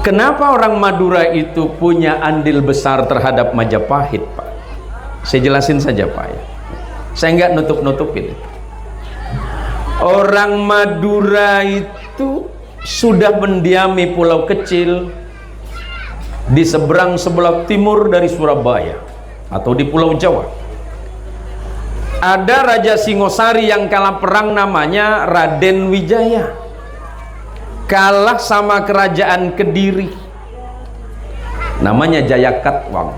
Kenapa orang Madura itu punya andil besar terhadap Majapahit, Pak? Saya jelasin saja, Pak, ya. Saya nggak nutup-nutupin. Orang Madura itu sudah mendiami pulau kecil di seberang sebelah timur dari Surabaya atau di Pulau Jawa. Ada Raja Singosari yang kalah perang, namanya Raden Wijaya, kalah sama kerajaan Kediri namanya Jayakatwang.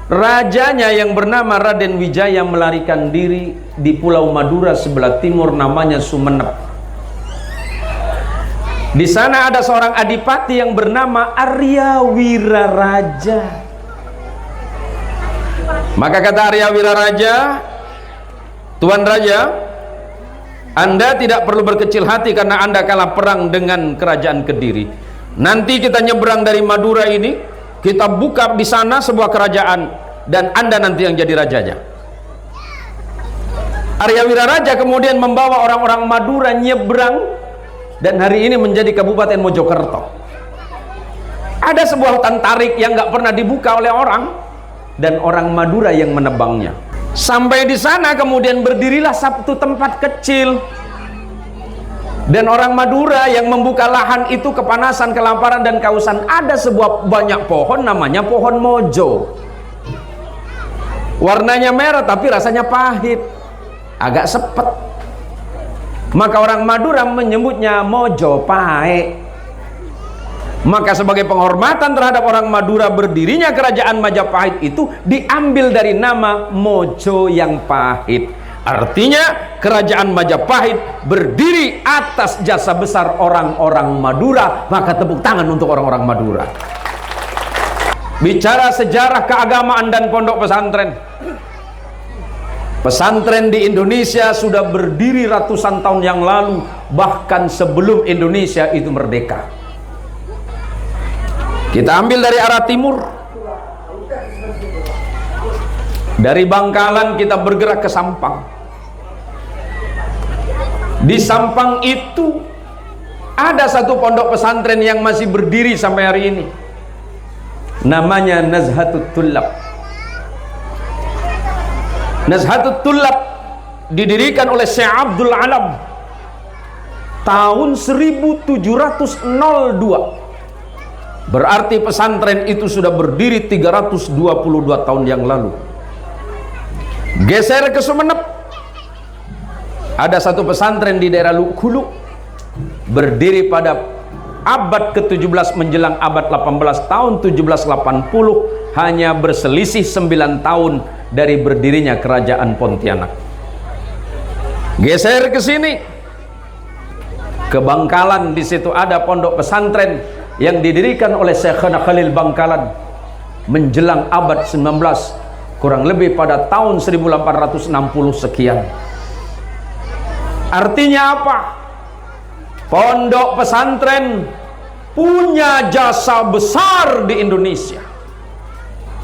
Rajanya yang bernama Raden Wijaya melarikan diri di Pulau Madura sebelah timur, namanya Sumenep. Di sana ada seorang adipati yang bernama Arya Wiraraja. Maka kata Arya Wiraraja, Tuan Raja, Anda tidak perlu berkecil hati karena Anda kalah perang dengan kerajaan Kediri. Nanti kita nyebrang dari Madura ini, kita buka di sana sebuah kerajaan dan Anda nanti yang jadi rajanya. Arya Wiraraja kemudian membawa orang-orang Madura nyebrang dan hari ini menjadi Kabupaten Mojokerto. Ada sebuah hutan tarik yang nggak pernah dibuka oleh orang dan orang Madura yang menebangnya. Sampai di sana kemudian berdirilah satu tempat kecil. Dan orang Madura yang membuka lahan itu kepanasan, kelaparan dan kehausan. Ada sebuah banyak pohon namanya pohon mojo. Warnanya merah tapi rasanya pahit, agak sepet. Maka orang Madura menyebutnya mojo pahit. Maka sebagai penghormatan terhadap orang Madura, berdirinya kerajaan Majapahit itu diambil dari nama Mojo yang Pahit. Artinya kerajaan Majapahit berdiri atas jasa besar orang-orang Madura. Maka tepuk tangan untuk orang-orang Madura. Bicara sejarah keagamaan dan pondok pesantren, pesantren di Indonesia sudah berdiri ratusan tahun yang lalu, bahkan sebelum Indonesia itu merdeka. Kita ambil dari arah timur, dari Bangkalan kita bergerak ke Sampang. Di Sampang itu ada satu pondok pesantren yang masih berdiri sampai hari ini, namanya Nazhatut Tullab. Nazhatut Tullab didirikan oleh Syekh Abdul Alam tahun 1702. Berarti pesantren itu sudah berdiri 322 tahun yang lalu. Geser ke Sumenep, ada satu pesantren di daerah Hulu, berdiri pada abad ke-17 menjelang abad 18, tahun 1780, hanya berselisih 9 tahun dari berdirinya kerajaan Pontianak. Geser ke sini, ke Bangkalan, di situ ada pondok pesantren yang didirikan oleh Syekhana Khalil Bangkalan menjelang abad 19, kurang lebih pada tahun 1860 sekian. Artinya apa? Pondok pesantren punya jasa besar di Indonesia.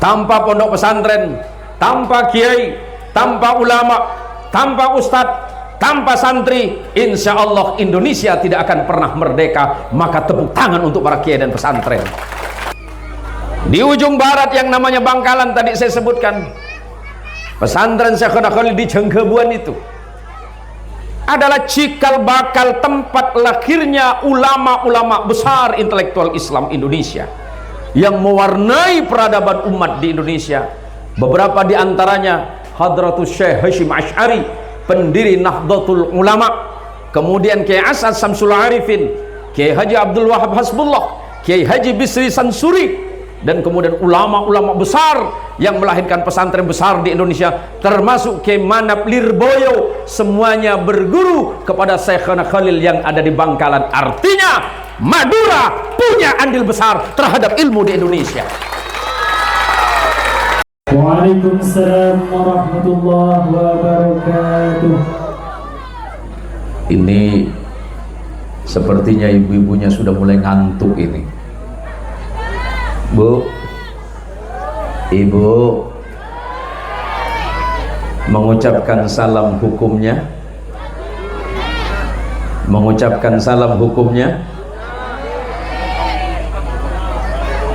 Tanpa pondok pesantren, tanpa kiai, tanpa ulama, tanpa ustadz, tanpa santri, insya Allah Indonesia tidak akan pernah merdeka. Maka tepuk tangan untuk para kiai dan pesantren. Di ujung barat yang namanya Bangkalan tadi saya sebutkan, pesantren Syekhana Khalil di Jengkebuan itu adalah cikal bakal tempat lahirnya ulama-ulama besar intelektual Islam Indonesia yang mewarnai peradaban umat di Indonesia. Beberapa di antaranya Hadratus Syekh Hasyim Asy'ari, pendiri Nahdlatul Ulama, kemudian Kiai As'ad Samsul Arifin, Kiai Haji Abdul Wahab Hasbullah, Kiai Haji Bisri Sansuri, dan kemudian ulama-ulama besar yang melahirkan pesantren besar di Indonesia, termasuk Kiai Manap Lirboyo. Semuanya berguru kepada Syekhana Khalil yang ada di Bangkalan. Artinya Madura punya andil besar terhadap ilmu di Indonesia. Waalaikumsalam warahmatullahi wabarakatuh. Ini sepertinya ibu-ibunya sudah mulai ngantuk ini. Bu, Ibu mengucapkan salam hukumnya. Mengucapkan salam hukumnya.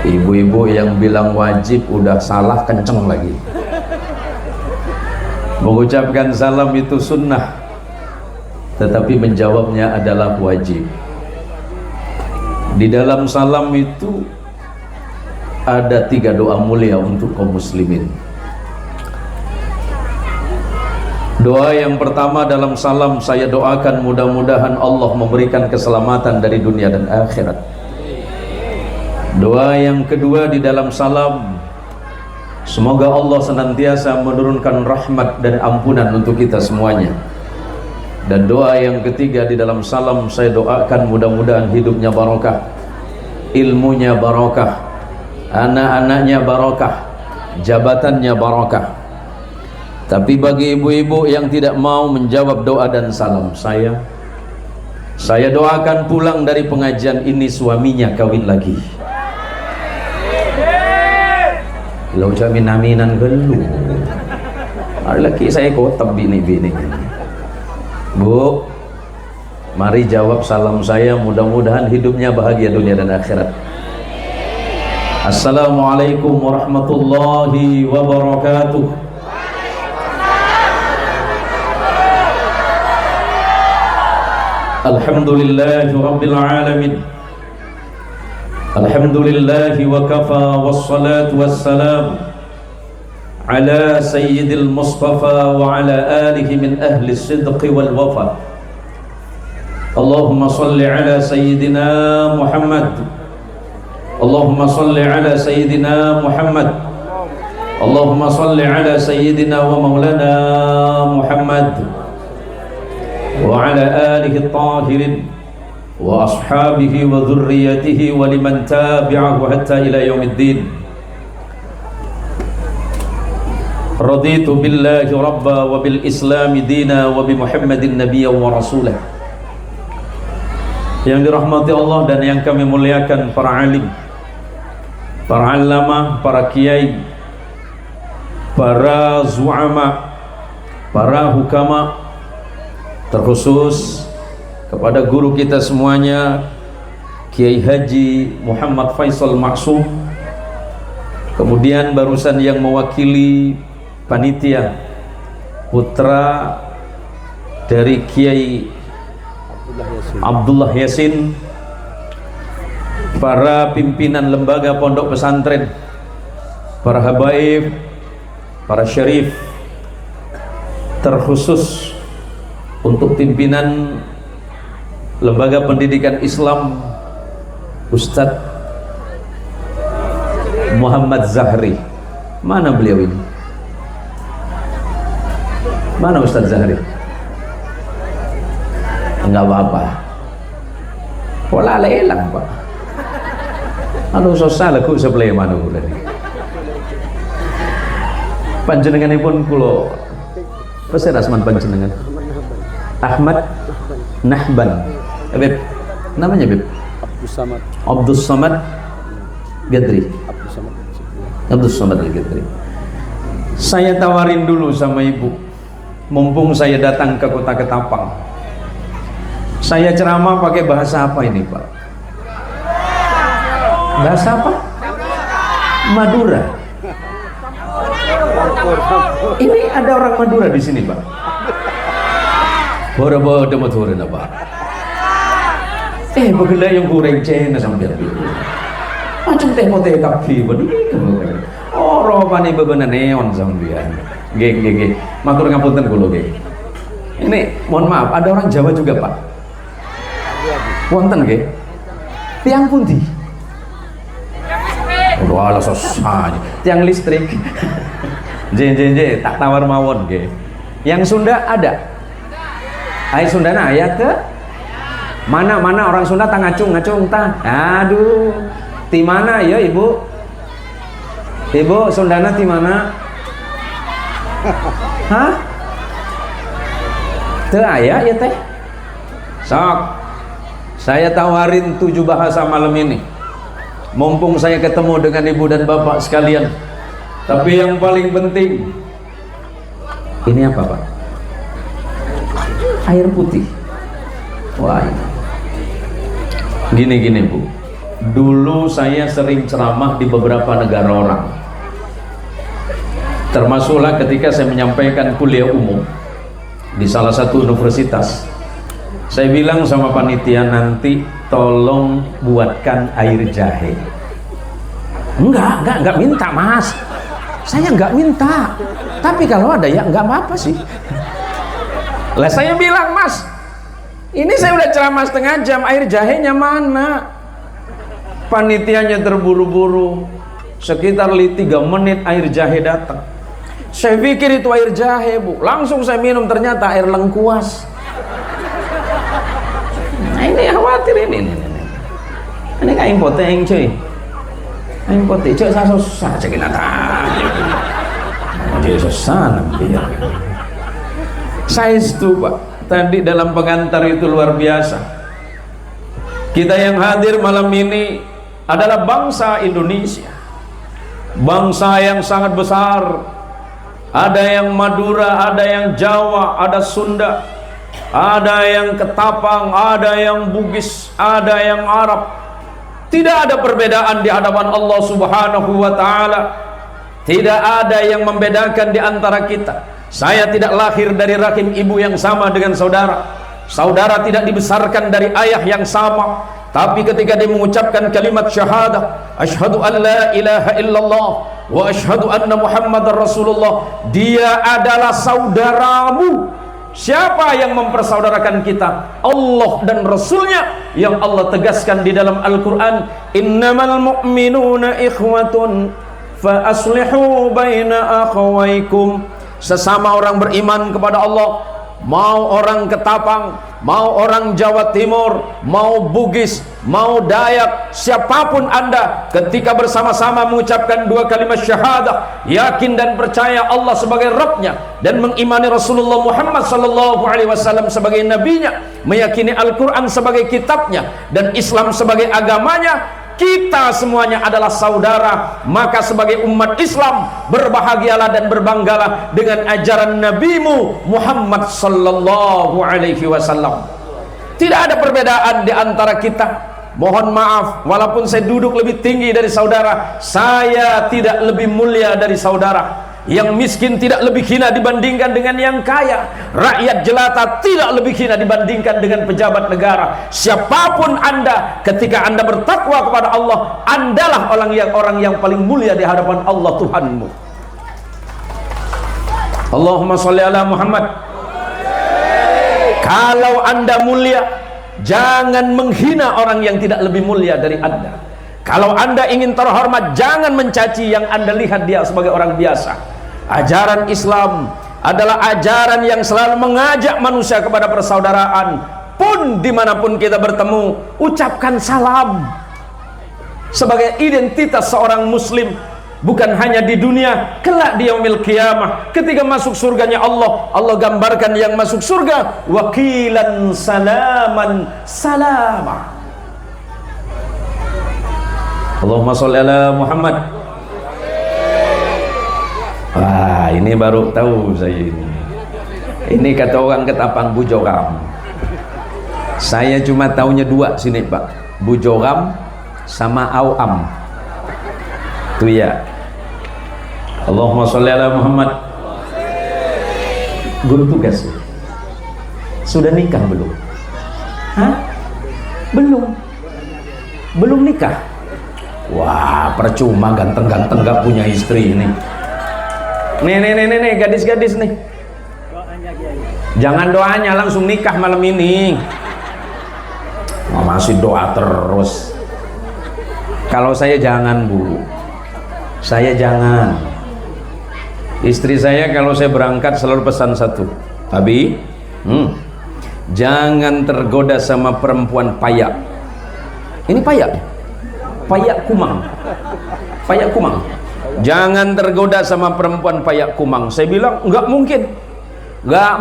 Ibu-ibu yang bilang wajib udah salah kenceng lagi. Mengucapkan salam itu sunnah, tetapi menjawabnya adalah wajib. Di dalam salam itu ada 3 doa mulia untuk kaum muslimin. Doa yang pertama dalam salam, saya doakan mudah-mudahan Allah memberikan keselamatan dari dunia dan akhirat. Doa yang kedua di dalam salam, semoga Allah senantiasa menurunkan rahmat dan ampunan untuk kita semuanya. Dan doa yang ketiga di dalam salam, saya doakan mudah-mudahan hidupnya barokah, ilmunya barokah, anak-anaknya barokah, jabatannya barokah. Tapi bagi ibu-ibu yang tidak mau menjawab doa dan salam saya doakan pulang dari pengajian ini suaminya kawin lagi. Lo jamin aminan gelu. Ada lagi saya kotab bini-bini. Bu, mari jawab salam saya, mudah-mudahan hidupnya bahagia dunia dan akhirat. Assalamualaikum warahmatullahi wabarakatuh. Alhamdulillahi rabbil alamin. Alhamdulillahi wa kafa, wassalatu wassalam ala sayyidil mustafa wa ala alihi min ahli sidqi wal wafa. Allahumma salli ala sayyidina Muhammad. Allahumma salli ala sayyidina Muhammad. Allahumma salli ala sayyidina wa maulana Muhammad wa ala alihi at-tahirin wa ashabihi wa dhurriyyatihi wa liman tabi'ahu hatta ila yaumiddin. Raditu billahi rabba wa bil islami dina wa bi Muhammadin nabiyya wa rasulah. Yang dirahmati Allah dan yang kami muliakan para alim, para alama, para kiai, para zu'ama, para hukama, terkhusus kepada guru kita semuanya, Kiai Haji Muhammad Faisal Maksum. Kemudian barusan yang mewakili panitia, putra dari Kiai Abdullah Yasin, para pimpinan lembaga pondok pesantren, para habaib, para syarif, terkhusus untuk pimpinan Lembaga Pendidikan Islam Ustadz Muhammad Zahri. Mana beliau ini? Mana Ustadz Zahri? Enggak apa-apa. Pola lelang Pak. Anu sosal aku sebelah mana bulan. Panjenenganipun kula pesen asman panjenengan. Ahmad Nahban. Beb, namanya Beb? Abdus Samad Gadri. Abdus Samad Gadri. Saya tawarin dulu sama ibu, mumpung saya datang ke kota Ketapang. Saya ceramah pakai bahasa apa ini Pak? Bahasa apa? Madura. Ini ada orang Madura di sini Pak. Bodoh-bodoh motorin apa? Bagaimana yang goreng cina sambil macam teh mau teh kafe begini. Ropane bebenan neon sambian. Geng. Matur ngapunten kula nggih. Ini mohon maaf, ada orang Jawa juga Pak. Wonten nggih? Tiang pundi? Wala sosanya. Tiang listrik. J, tak tawar mawon nggih. Yang Sunda ada? Ai Sundana aya teu? Mana orang Sunda tah ngacung tah. Aduh. Ti mana ya Ibu? Ibu Sundana ti mana? Hah? Teu aya ya teh? Sok. Saya tawarin 7 bahasa malam ini. Mumpung saya ketemu dengan ibu dan bapak sekalian. Tapi yang paling penting, ini apa Pak? Air putih. Wah, gini Bu. Dulu saya sering ceramah di beberapa negara orang, termasuklah ketika saya menyampaikan kuliah umum di salah satu universitas. Saya bilang sama panitia, nanti tolong buatkan air jahe. Enggak minta mas, saya enggak minta, tapi kalau ada ya enggak apa-apa sih. Lah saya bilang, mas, ini saya udah ceramah setengah jam, air jahenya mana? Panitianya terburu-buru, sekitar 3 menit air jahe datang. Saya pikir itu air jahe, Bu. Langsung saya minum, ternyata air lengkuas. Nah, ini khawatir ini kayak impoteng cuy. Impoteng cuy, saya susah cekin jadi susah nanti ya. Saya itu Pak, tadi dalam pengantar itu luar biasa. Kita yang hadir malam ini adalah bangsa Indonesia, bangsa yang sangat besar. Ada yang Madura, ada yang Jawa, ada Sunda, ada yang Ketapang, ada yang Bugis, ada yang Arab. Tidak ada perbedaan di hadapan Allah Subhanahu wa ta'ala. Tidak ada yang membedakan di antara kita. Saya tidak lahir dari rahim ibu yang sama dengan saudara. Saudara tidak dibesarkan dari ayah yang sama, tapi ketika dia mengucapkan kalimat syahadah, asyhadu an la ilaha illallah wa asyhadu anna muhammadar rasulullah, dia adalah saudaramu. Siapa yang mempersaudarakan kita? Allah dan Rasulnya, yang Allah tegaskan di dalam Al-Quran, innamal mu'minuna ikhwatun fa aslihu baina akhawaikum. Sesama orang beriman kepada Allah, mau orang Ketapang, mau orang Jawa Timur, mau Bugis, mau Dayak, siapapun Anda, ketika bersama-sama mengucapkan 2 kalimat syahadah, yakin dan percaya Allah sebagai Rabbnya, dan mengimani Rasulullah Muhammad SAW sebagai nabinya, meyakini Al-Quran sebagai kitabnya, dan Islam sebagai agamanya, kita semuanya adalah saudara. Maka sebagai umat Islam, berbahagialah dan berbanggalah dengan ajaran Nabimu Muhammad sallallahu alaihi wasallam. Tidak ada perbedaan di antara kita. Mohon maaf, walaupun saya duduk lebih tinggi dari saudara, saya tidak lebih mulia dari saudara. Yang miskin tidak lebih hina dibandingkan dengan yang kaya. Rakyat jelata tidak lebih hina dibandingkan dengan pejabat negara. Siapapun Anda, ketika Anda bertakwa kepada Allah, Andalah orang yang paling mulia di hadapan Allah Tuhanmu. Allahumma sholli ala Muhammad. Kalau Anda mulia, jangan menghina orang yang tidak lebih mulia dari Anda. Kalau Anda ingin terhormat, jangan mencaci yang Anda lihat dia sebagai orang biasa. Ajaran Islam adalah ajaran yang selalu mengajak manusia kepada persaudaraan. Pun dimanapun kita bertemu, ucapkan salam sebagai identitas seorang muslim. Bukan hanya di dunia, kelak di yaumil qiyamah, ketika masuk surganya Allah, Allah gambarkan yang masuk surga, wakilan salaman salama. Allahumma sholli ala Muhammad. Wah, ini baru tahu saya ini. Ini kata orang Ketapang, bujoram. Saya cuma taunya 2 sini Pak, bujoram sama awam. Itu ya. Allahumma sholli ala Muhammad. Guru tugas, sudah nikah belum? Hah? Belum nikah? Wah, percuma ganteng-ganteng gak punya istri ini. Nih, gadis-gadis nih. Jangan doanya, langsung nikah malam ini. Masih doa terus. Kalau saya jangan, Bu. Saya jangan. Istri saya kalau saya berangkat selalu pesan satu, Abi, jangan tergoda sama perempuan payak. Ini payak kumang. Jangan tergoda sama perempuan payak kumang. Saya bilang nggak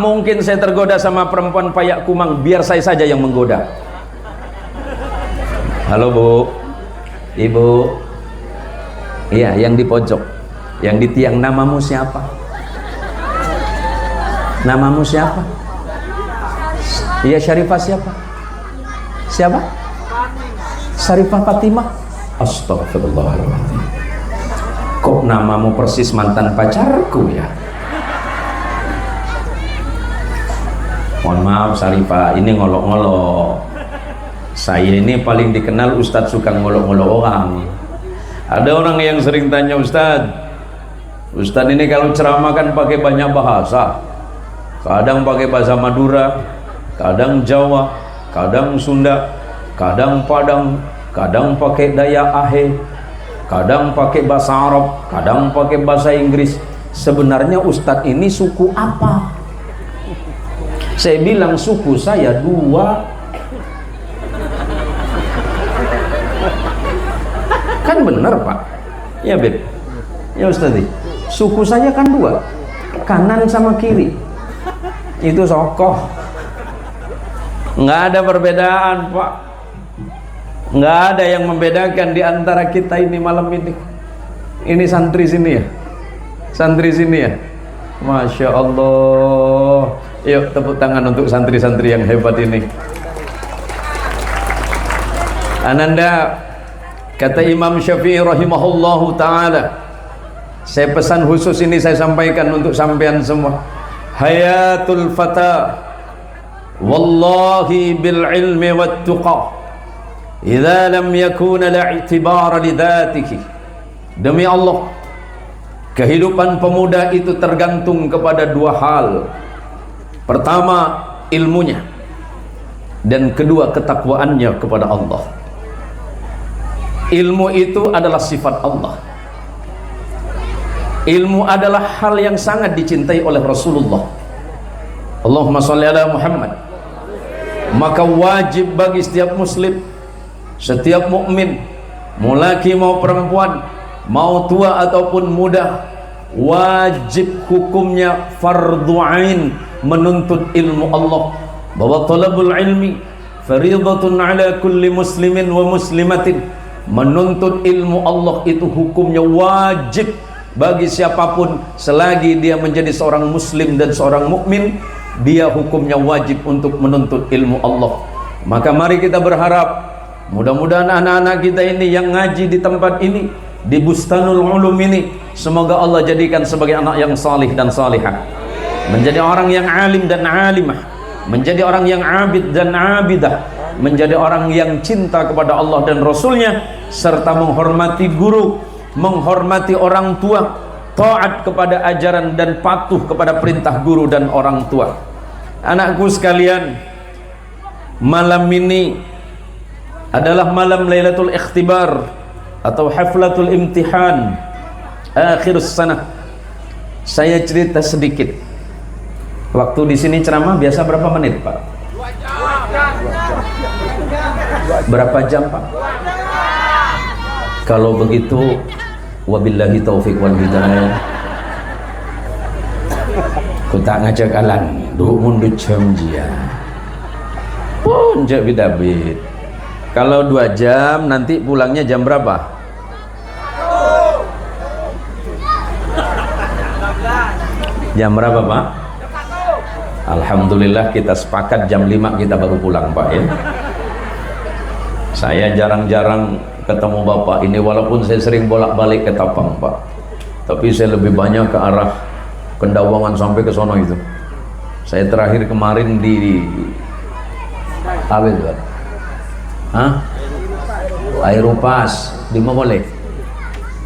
mungkin saya tergoda sama perempuan payak kumang. Biar saya saja yang menggoda. Halo Bu, Ibu. Iya, yang di pojok, yang di tiang, namamu siapa? Namamu siapa? Iya, Syarifah siapa? Siapa? Sarifah Fatimah. Astagfirullahaladzim. Kok namamu persis mantan pacarku ya? Mohon maaf Sarifah, ini ngolok-ngolok. Saya ini paling dikenal Ustadz suka ngolok-ngolok orang. Ada orang yang sering tanya, Ustadz ini kalau ceramah kan pakai banyak bahasa. Kadang pakai bahasa Madura, kadang Jawa, kadang Sunda, kadang Padang, kadang pakai Daya Ahe, kadang pakai bahasa Arab, kadang pakai bahasa Inggris. Sebenarnya Ustadz ini suku apa? Saya bilang suku saya 2. Kan benar Pak? Ya Beb, ya Ustadz, suku saya kan 2, kanan sama kiri. Itu sokoh. Nggak ada perbedaan Pak. Nggak ada yang membedakan di antara kita ini malam ini. Ini santri sini ya, santri sini ya. Masya Allah. Yuk tepuk tangan untuk santri-santri yang hebat ini. Ananda, kata Imam Syafi'i rahimahullahu ta'ala, saya pesan khusus ini saya sampaikan untuk sampean semua. Hayatul fata wallahi bil ilmi wat tuqa idza lam yakuna la i'tibara li dzatihi. Demi Allah, kehidupan pemuda itu tergantung kepada 2 hal. Pertama, ilmunya, dan kedua, ketakwaannya kepada Allah. Ilmu itu adalah sifat Allah. Ilmu adalah hal yang sangat dicintai oleh Rasulullah. Allahumma sholli ala Muhammad. Maka wajib bagi setiap muslim, setiap mukmin, mau laki mau perempuan, mau tua ataupun muda, wajib hukumnya fardhu ain menuntut ilmu Allah. Bahwa talabul ilmi fariidatun ala kulli muslimin wa muslimatin. Menuntut ilmu Allah itu hukumnya wajib bagi siapapun selagi dia menjadi seorang muslim dan seorang mukmin, dia hukumnya wajib untuk menuntut ilmu Allah. Maka mari kita berharap mudah-mudahan anak-anak kita ini yang ngaji di tempat ini, di Bustanul Ulum ini, semoga Allah jadikan sebagai anak yang salih dan salihah, menjadi orang yang alim dan alimah, menjadi orang yang abid dan abidah, menjadi orang yang cinta kepada Allah dan Rasulnya, serta menghormati guru, menghormati orang tua, taat kepada ajaran dan patuh kepada perintah guru dan orang tua. Anakku sekalian, malam ini adalah malam Lailatul Ikhtibar atau Haflatul Imtihan akhir sanah. Saya cerita sedikit. Waktu di sini ceramah biasa berapa menit, Pak? Berapa jam, Pak? Kalau begitu, wabillahi taufik wal hidayah. Ku tak ngajak alan, duh mundur jam dia. Pun jak bidabit. Kalau 2 jam, nanti pulangnya jam berapa? Jam berapa, Pak? Alhamdulillah kita sepakat jam 5 kita baru pulang, Pak ya. Saya jarang-jarang ketemu Bapak ini, walaupun saya sering bolak-balik ke Tapang, Pak. Tapi saya lebih banyak ke arah Kendawangan sampai ke sono itu. Saya terakhir kemarin di apa itu? Hah? Aeropas di mana boleh?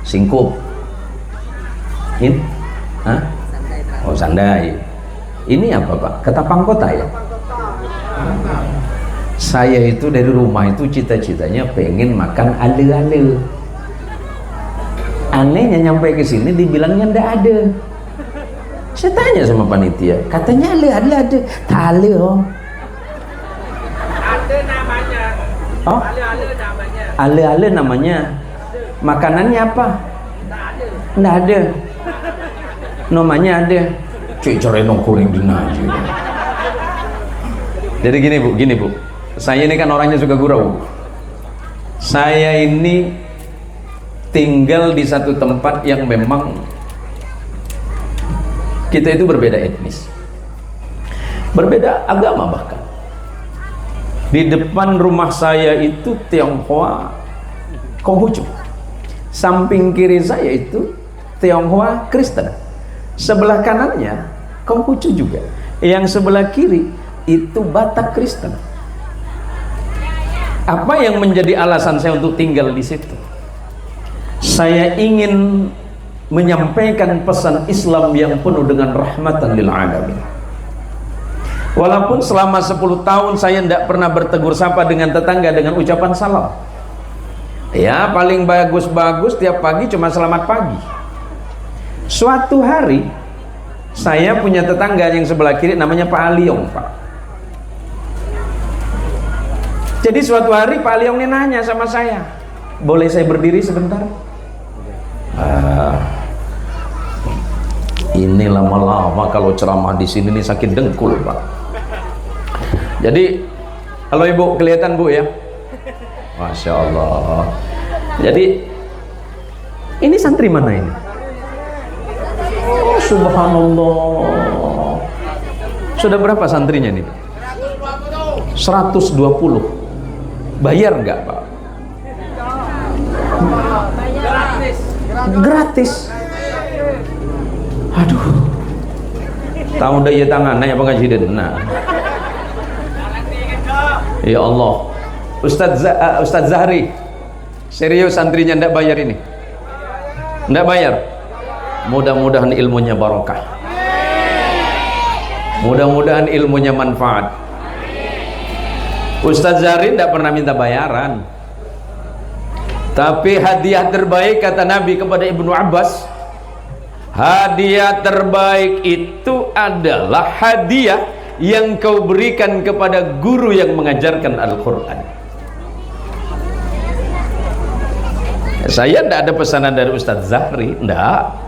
Singkup. In? Hah? Oh, Sandai. Ini apa, Pak? Ketapang Kota ya? Saya itu dari rumah itu cita-citanya pengen makan ale-ale. Anehnya nyampe ke sini dibilangnya ndak ada. Saya tanya sama panitia, katanya ale-ale ada. Tak ale, oh. Ada namanya. Oh? Ale-ale namanya. Ale-ale namanya. Makanannya apa? Tak ada. Ndak ada. Namanya ada. Cik cari nong kuring dinaji. Jadi gini bu. Saya ini kan orangnya suka gurau. Saya ini tinggal di satu tempat yang memang kita itu berbeda etnis, berbeda agama bahkan. Di depan rumah saya itu Tionghoa Konghucu, samping kiri saya itu Tionghoa Kristen, sebelah kanannya Konghucu juga, yang sebelah kiri itu Batak Kristen. Apa yang menjadi alasan saya untuk tinggal di situ? Saya ingin menyampaikan pesan Islam yang penuh dengan rahmatan lil alamin. Walaupun selama 10 tahun saya tidak pernah bertegur sapa dengan tetangga dengan ucapan salam. Ya, paling bagus-bagus tiap pagi cuma selamat pagi. Suatu hari saya punya tetangga yang sebelah kiri namanya Pak Aliong, Pak. Jadi suatu hari Pak Aliong ini nanya sama saya, boleh saya berdiri sebentar? Ini lama-lama kalau ceramah di sini nih sakit dengkul, Pak. Jadi, halo Ibu, kelihatan Bu ya? Masya Allah. Jadi, ini santri mana ini? Oh, subhanallah. Sudah berapa santrinya nih? 120. Bayar nggak, Pak? Gratis. Aduh. Tahu daya tangan nanya pengajian. Nah. Ya Allah. Ustadz Zahri. Serius santrinya ndak bayar ini? Ndak bayar. Mudah-mudahan ilmunya barokah. Mudah-mudahan ilmunya manfaat. Ustadz Zahri ndak pernah minta bayaran. Tapi hadiah terbaik kata Nabi kepada Ibnu Abbas, hadiah terbaik itu adalah hadiah yang kau berikan kepada guru yang mengajarkan Al-Quran. Saya tidak ada pesanan dari Ustadz Zahri, tidak.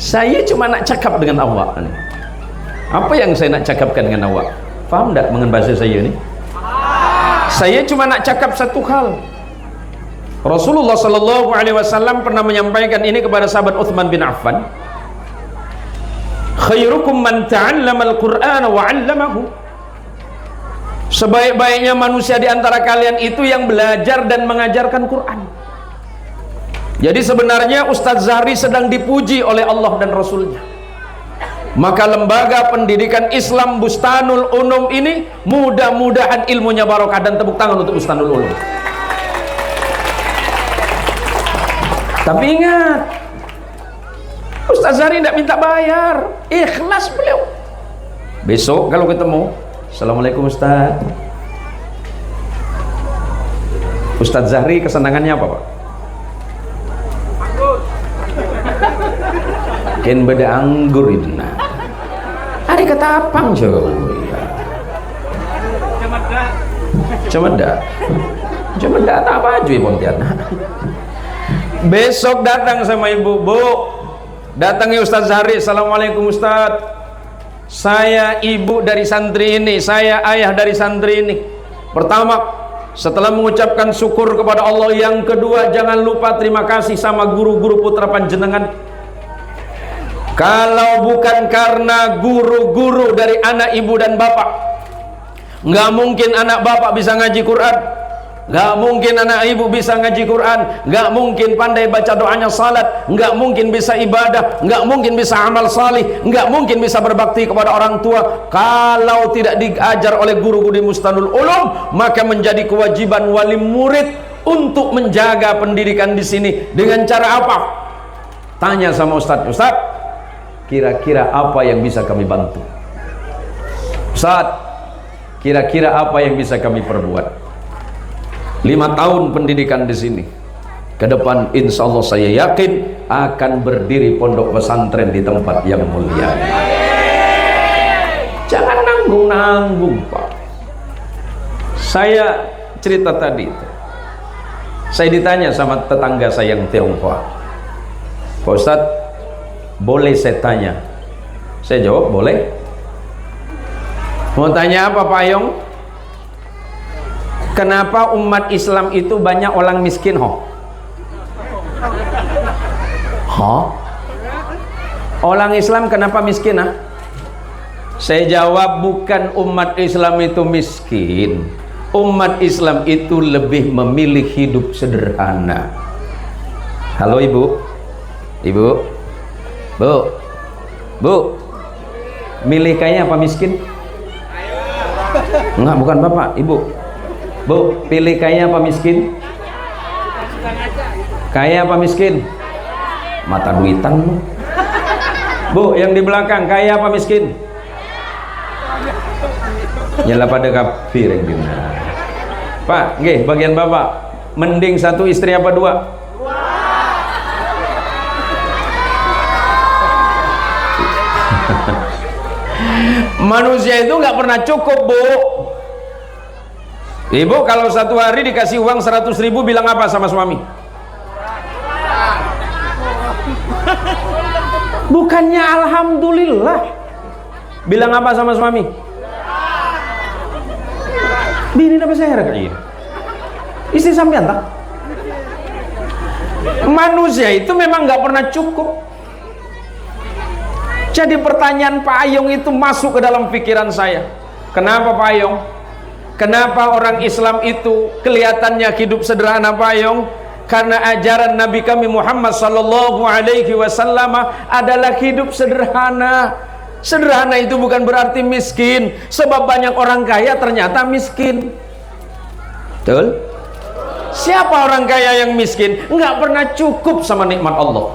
Saya cuma nak cakap dengan awak. Apa yang saya nak cakapkan dengan awak? Faham tidak mengenai bahasa saya ini? Saya cuma nak cakap satu hal. Rasulullah Sallallahu Alaihi Wasallam pernah menyampaikan ini kepada sahabat Uthman bin Affan. Khairukum man ta'allama al-Qur'an wa 'allamahu. Sebaik-baiknya manusia di antara kalian itu yang belajar dan mengajarkan Quran. Jadi sebenarnya Ustadz Zahri sedang dipuji oleh Allah dan Rasulnya. Maka lembaga pendidikan Islam Bustanul Ulum ini mudah-mudahan ilmunya barokah, dan tepuk tangan untuk Bustanul Ulum. Tapi ingat, Ustadz Zahri tidak minta bayar, ikhlas beliau. Besok kalau ketemu, Assalamualaikum Ustadz. Ustadz Zahri kesenangannya apa, Pak? Ken beda anggur itu nah. Ada ketapang coba. Cemedak apa aja ya Pontianak. Besok datang sama ibu, Bu, datangi Ustadz Zahri. Assalamualaikum Ustadz, saya ibu dari santri ini, saya ayah dari santri ini. Pertama, setelah mengucapkan syukur kepada Allah, yang kedua jangan lupa terima kasih sama guru-guru putra panjenengan. Kalau bukan karena guru-guru dari anak ibu dan bapak, nggak mungkin anak bapak bisa ngaji Quran, nggak mungkin anak ibu bisa ngaji Quran, nggak mungkin pandai baca doanya salat, nggak mungkin bisa ibadah, nggak mungkin bisa amal salih, nggak mungkin bisa berbakti kepada orang tua kalau tidak diajar oleh guru-guru di Bustanul Ulum. Maka menjadi kewajiban wali murid untuk menjaga pendidikan di sini. Dengan cara apa? Tanya sama Ustadz, Ustadz, kira-kira apa yang bisa kami bantu? Ustadz, kira-kira apa yang bisa kami perbuat? 5 tahun pendidikan di sini. Ke depan insya Allah saya yakin akan berdiri pondok pesantren di tempat yang mulia. Jangan nanggung-nanggung, Pak. Saya cerita tadi itu. Saya ditanya sama tetangga saya yang Tionghoa, Pak Ustadz, boleh saya tanya? Saya jawab, boleh. Mau tanya apa Pak Yong? Kenapa umat Islam itu banyak orang miskin? Orang Islam kenapa miskin? Saya jawab, bukan umat Islam itu miskin, umat Islam itu lebih memilih hidup sederhana. Halo ibu, ibu, bu, milih kaya apa miskin? Enggak, bukan bapak, ibu. Bu, pilih kaya apa miskin? Kaya apa miskin? Mata duitan lu. Bu, yang di belakang kaya apa miskin? Nyala pada kafir yang dimana. Pak, nggih, bagian bapak, mending satu istri apa dua? Manusia itu nggak pernah cukup, bu. Ibu kalau satu hari dikasih uang 100.000 bilang apa sama suami? Bukannya alhamdulillah. Bilang apa sama suami? Bini apa saya kali ini? Istri sampean tak? Manusia itu memang nggak pernah cukup. Jadi pertanyaan Pak Ayung itu masuk ke dalam pikiran saya. Kenapa Pak Ayung? Kenapa orang Islam itu kelihatannya hidup sederhana Pak Ayung? Karena ajaran Nabi kami Muhammad sallallahu alaihi wasallam adalah hidup sederhana. Sederhana itu bukan berarti miskin, sebab banyak orang kaya ternyata miskin. Betul? Siapa orang kaya yang miskin? Enggak pernah cukup sama nikmat Allah.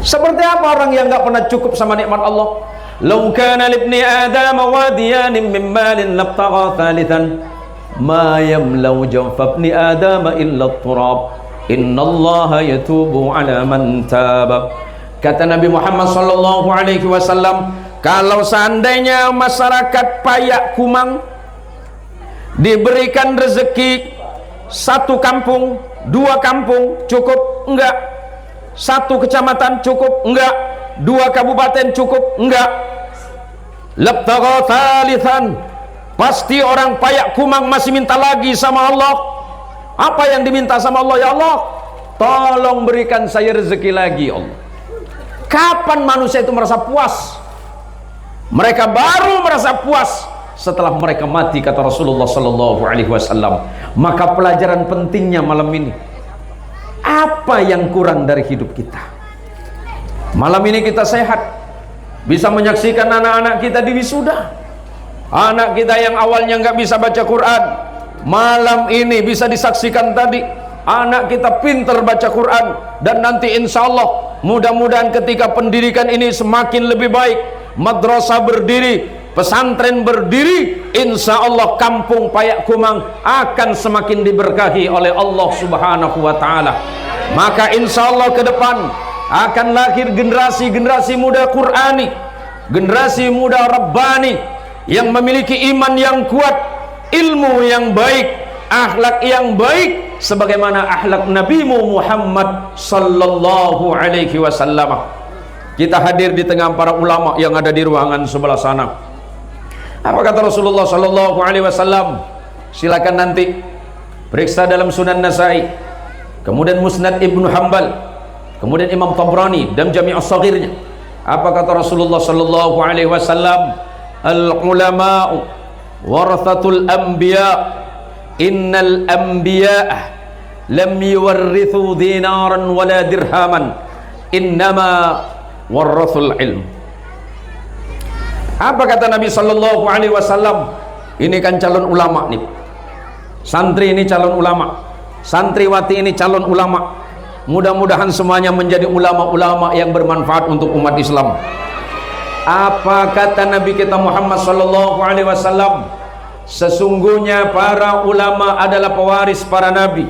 Seperti apa orang yang enggak pernah cukup sama nikmat Allah? Lau kana libni Adam wadiyan min malin labtagha thalithan ma yamlau jawfa ibni Adam illa turab innallaha yatubu ala man taba. Kata Nabi Muhammad sallallahu alaihi wasallam, kalau seandainya masyarakat Payak Kumang diberikan rezeki satu kampung, dua kampung cukup? Enggak. Satu kecamatan cukup? Enggak. Dua kabupaten cukup? Enggak. Labtagha thalithan, pasti orang Payak Kumang masih minta lagi sama Allah. Apa yang diminta sama Allah? Ya Allah, tolong berikan saya rezeki lagi Allah. Kapan manusia itu merasa puas? Mereka baru merasa puas setelah mereka mati, kata Rasulullah sallallahu alaihi wasallam. Maka pelajaran pentingnya malam ini, apa yang kurang dari hidup kita? Malam ini kita sehat, bisa menyaksikan anak-anak kita di wisuda. Anak kita yang awalnya nggak bisa baca Quran, malam ini bisa disaksikan tadi. Anak kita pintar baca Quran, dan nanti insya Allah mudah-mudahan ketika pendidikan ini semakin lebih baik, madrasah berdiri, pesantren berdiri, insya Allah kampung Payak Kumang akan semakin diberkahi oleh Allah subhanahu wa ta'ala. Maka insya Allah ke depan akan lahir generasi-generasi muda Qurani, generasi muda Rabbani, yang memiliki iman yang kuat, ilmu yang baik, akhlak yang baik, sebagaimana akhlak Nabimu Muhammad sallallahu alaihi wasallam. Kita hadir di tengah para ulama yang ada di ruangan sebelah sana. Apa kata Rasulullah sallallahu alaihi wasallam? Silakan nanti periksa dalam Sunan Nasai, kemudian Musnad Ibnu Hanbal, kemudian Imam Tabrani dan Jami' as-Saghirnya. Apa kata Rasulullah sallallahu alaihi wasallam? Al ulama'u warathatul anbiya, innal anbiya'a lam yuwarrithu dinaran wala dirhaman, innama warrathul ilm. Apa kata Nabi sallallahu alaihi wasallam? Ini kan calon ulama nih. Santri ini calon ulama, santriwati ini calon ulama. Mudah-mudahan semuanya menjadi ulama-ulama yang bermanfaat untuk umat Islam. Apa kata Nabi kita Muhammad sallallahu alaihi wasallam? Sesungguhnya para ulama adalah pewaris para nabi.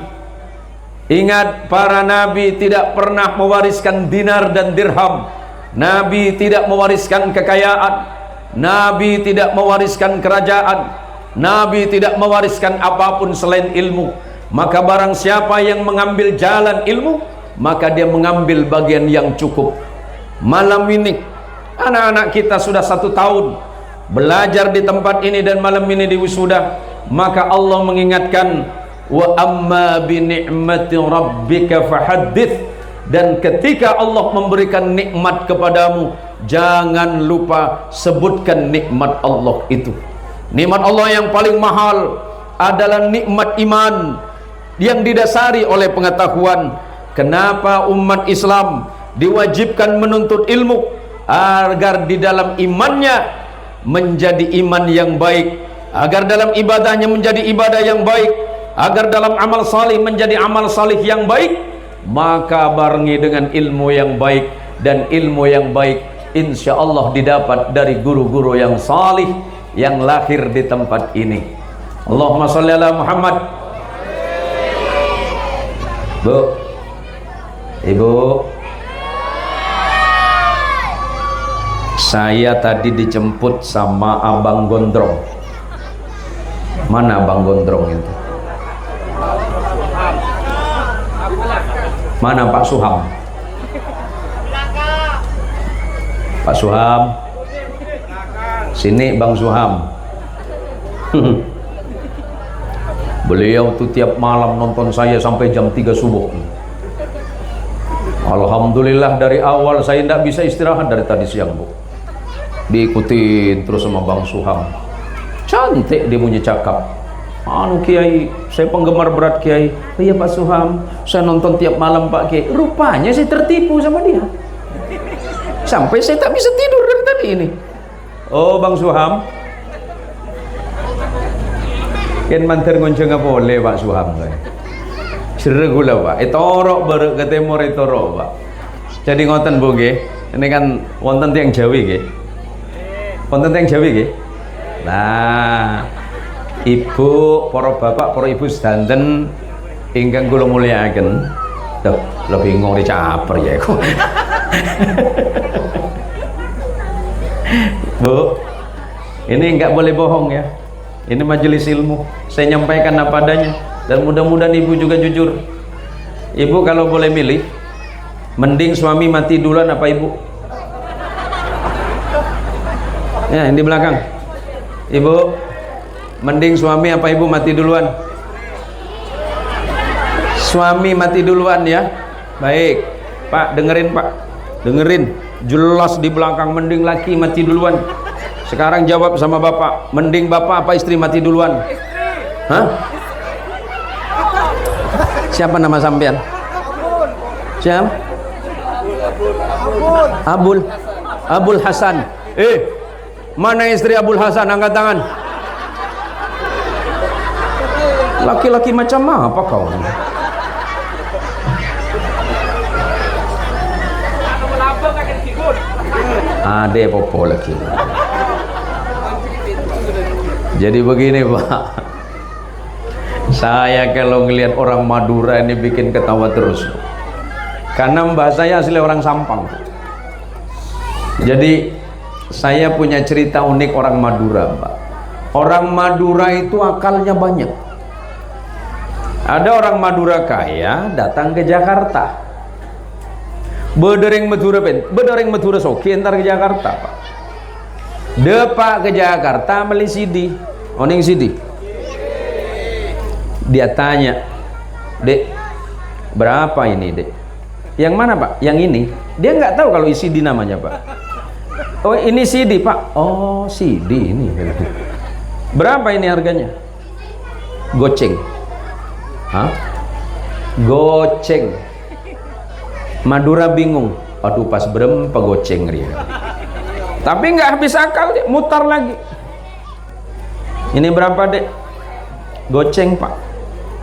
Ingat, para nabi tidak pernah mewariskan dinar dan dirham. Nabi tidak mewariskan kekayaan. Nabi tidak mewariskan kerajaan. Nabi tidak mewariskan apapun selain ilmu. Maka barang siapa yang mengambil jalan ilmu, maka dia mengambil bagian yang cukup. Malam ini anak-anak kita sudah 1 tahun belajar di tempat ini, dan malam ini di wisuda. Maka Allah mengingatkan, wa amma bi ni'mati rabbika fahaddits, dan ketika Allah memberikan nikmat kepadamu, jangan lupa sebutkan nikmat Allah itu. Nikmat Allah yang paling mahal adalah nikmat iman yang didasari oleh pengetahuan. Kenapa umat Islam diwajibkan menuntut ilmu? Agar di dalam imannya menjadi iman yang baik, agar dalam ibadahnya menjadi ibadah yang baik, agar dalam amal salih menjadi amal salih yang baik. Maka barengi dengan ilmu yang baik, dan ilmu yang baik insya Allah didapat dari guru-guru yang salih yang lahir di tempat ini. Allahumma sholli ala Muhammad. Bu, Ibu, saya tadi dijemput sama Abang Gondrong. Mana Abang Gondrong itu? Mana Pak Suham? Pak Suham, sini Bang Suham. Beliau tuh tiap malam nonton saya sampai jam 3 subuh. Alhamdulillah dari awal saya tidak bisa istirahat dari tadi siang, Bu. Diikutin terus sama Bang Suham. Cantik dia punya cakap. Anu Kiai, saya penggemar berat Kiai. Oh iya Pak Suham, saya nonton tiap malam Pak Kiai. Rupanya saya tertipu sama dia. Sampai saya tak bisa tidur dari tadi ini. Oh Bang Suham, kan mantar ngonceng apa boleh Pak Suham kan? Seregu lah Pak. Itorok baru ke timur itorok Pak. Jadi ngoten Bu nggih. Ini kan wonten tiyang Jawi nggih. Wonten tiyang Jawi nggih. Nah, Ibu, para bapak, para ibu sedanten ingkang kula mulyakaken. Duh, lo bingung dicaper ya kok. Bu, ini nggak boleh bohong ya. Ini majelis ilmu. Saya nyampaikan apa adanya dan mudah-mudahan ibu juga jujur. Ibu kalau boleh milih, mending suami mati duluan apa ibu? Ya, yang di belakang. Ibu, mending suami apa ibu mati duluan? Suami mati duluan ya. Baik, Pak, dengerin Pak. Dengerin. Jelas di belakang, mending laki mati duluan. Sekarang jawab sama bapak, mending bapak apa istri mati duluan? Hah? Siapa nama sampean? Siapa? Abul Hasan. Mana istri Abul Hasan? Angkat tangan. Laki-laki macam apa kau? Ade popo lagi. Jadi begini Pak, saya kalau ngelihat orang Madura ini bikin ketawa terus, karena mbah saya asli orang Sampang. Jadi saya punya cerita unik orang Madura Pak. Orang Madura itu akalnya banyak. Ada orang Madura kaya datang ke Jakarta. Bedereng Madura soki entar ke Jakarta Pak. Depak ke Jakarta beli CD. Oning CD. Dia tanya, "Dek, berapa ini, Dek?" "Yang mana, Pak?" "Yang ini." Dia nggak tahu kalau CD namanya, Pak. "Oh, ini CD, Pak." "Oh, CD ini." "Berapa ini harganya?" "Goceng." "Hah? Goceng." Madura bingung. Aduh, pas berempa goceng dia. Tapi nggak habis akal, dia mutar lagi. "Ini berapa, Dek?" "Goceng, Pak."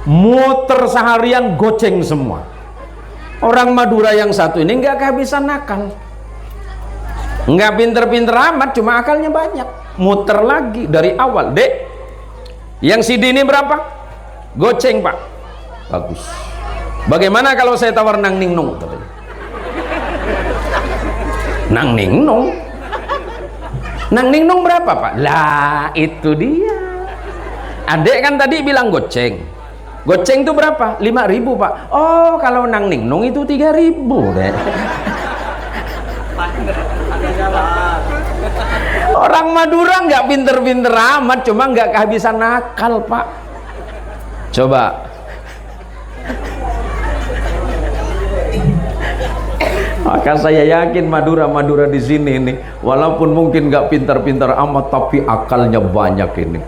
Muter seharian goceng semua. Orang Madura yang satu ini nggak kehabisan akal. Nggak pinter-pinter amat, cuma akalnya banyak. Muter lagi dari awal. "Dek, yang CD ini berapa?" "Goceng, Pak." "Bagus. Bagaimana kalau saya tawar nang ning nung?" "Nang ning nung? Nang ning nung berapa, Pak?" "Lah, itu dia. Adek kan tadi bilang goceng. Goceng itu berapa?" 5.000, Pak." "Oh, kalau nang ning nung itu 3.000, Dek." Orang Madura nggak pinter-pinter amat, cuma nggak kehabisan akal, Pak. Coba Maka saya yakin Madura-Madura di sini nih, walaupun mungkin nggak pintar-pintar amat, tapi akalnya banyak ini.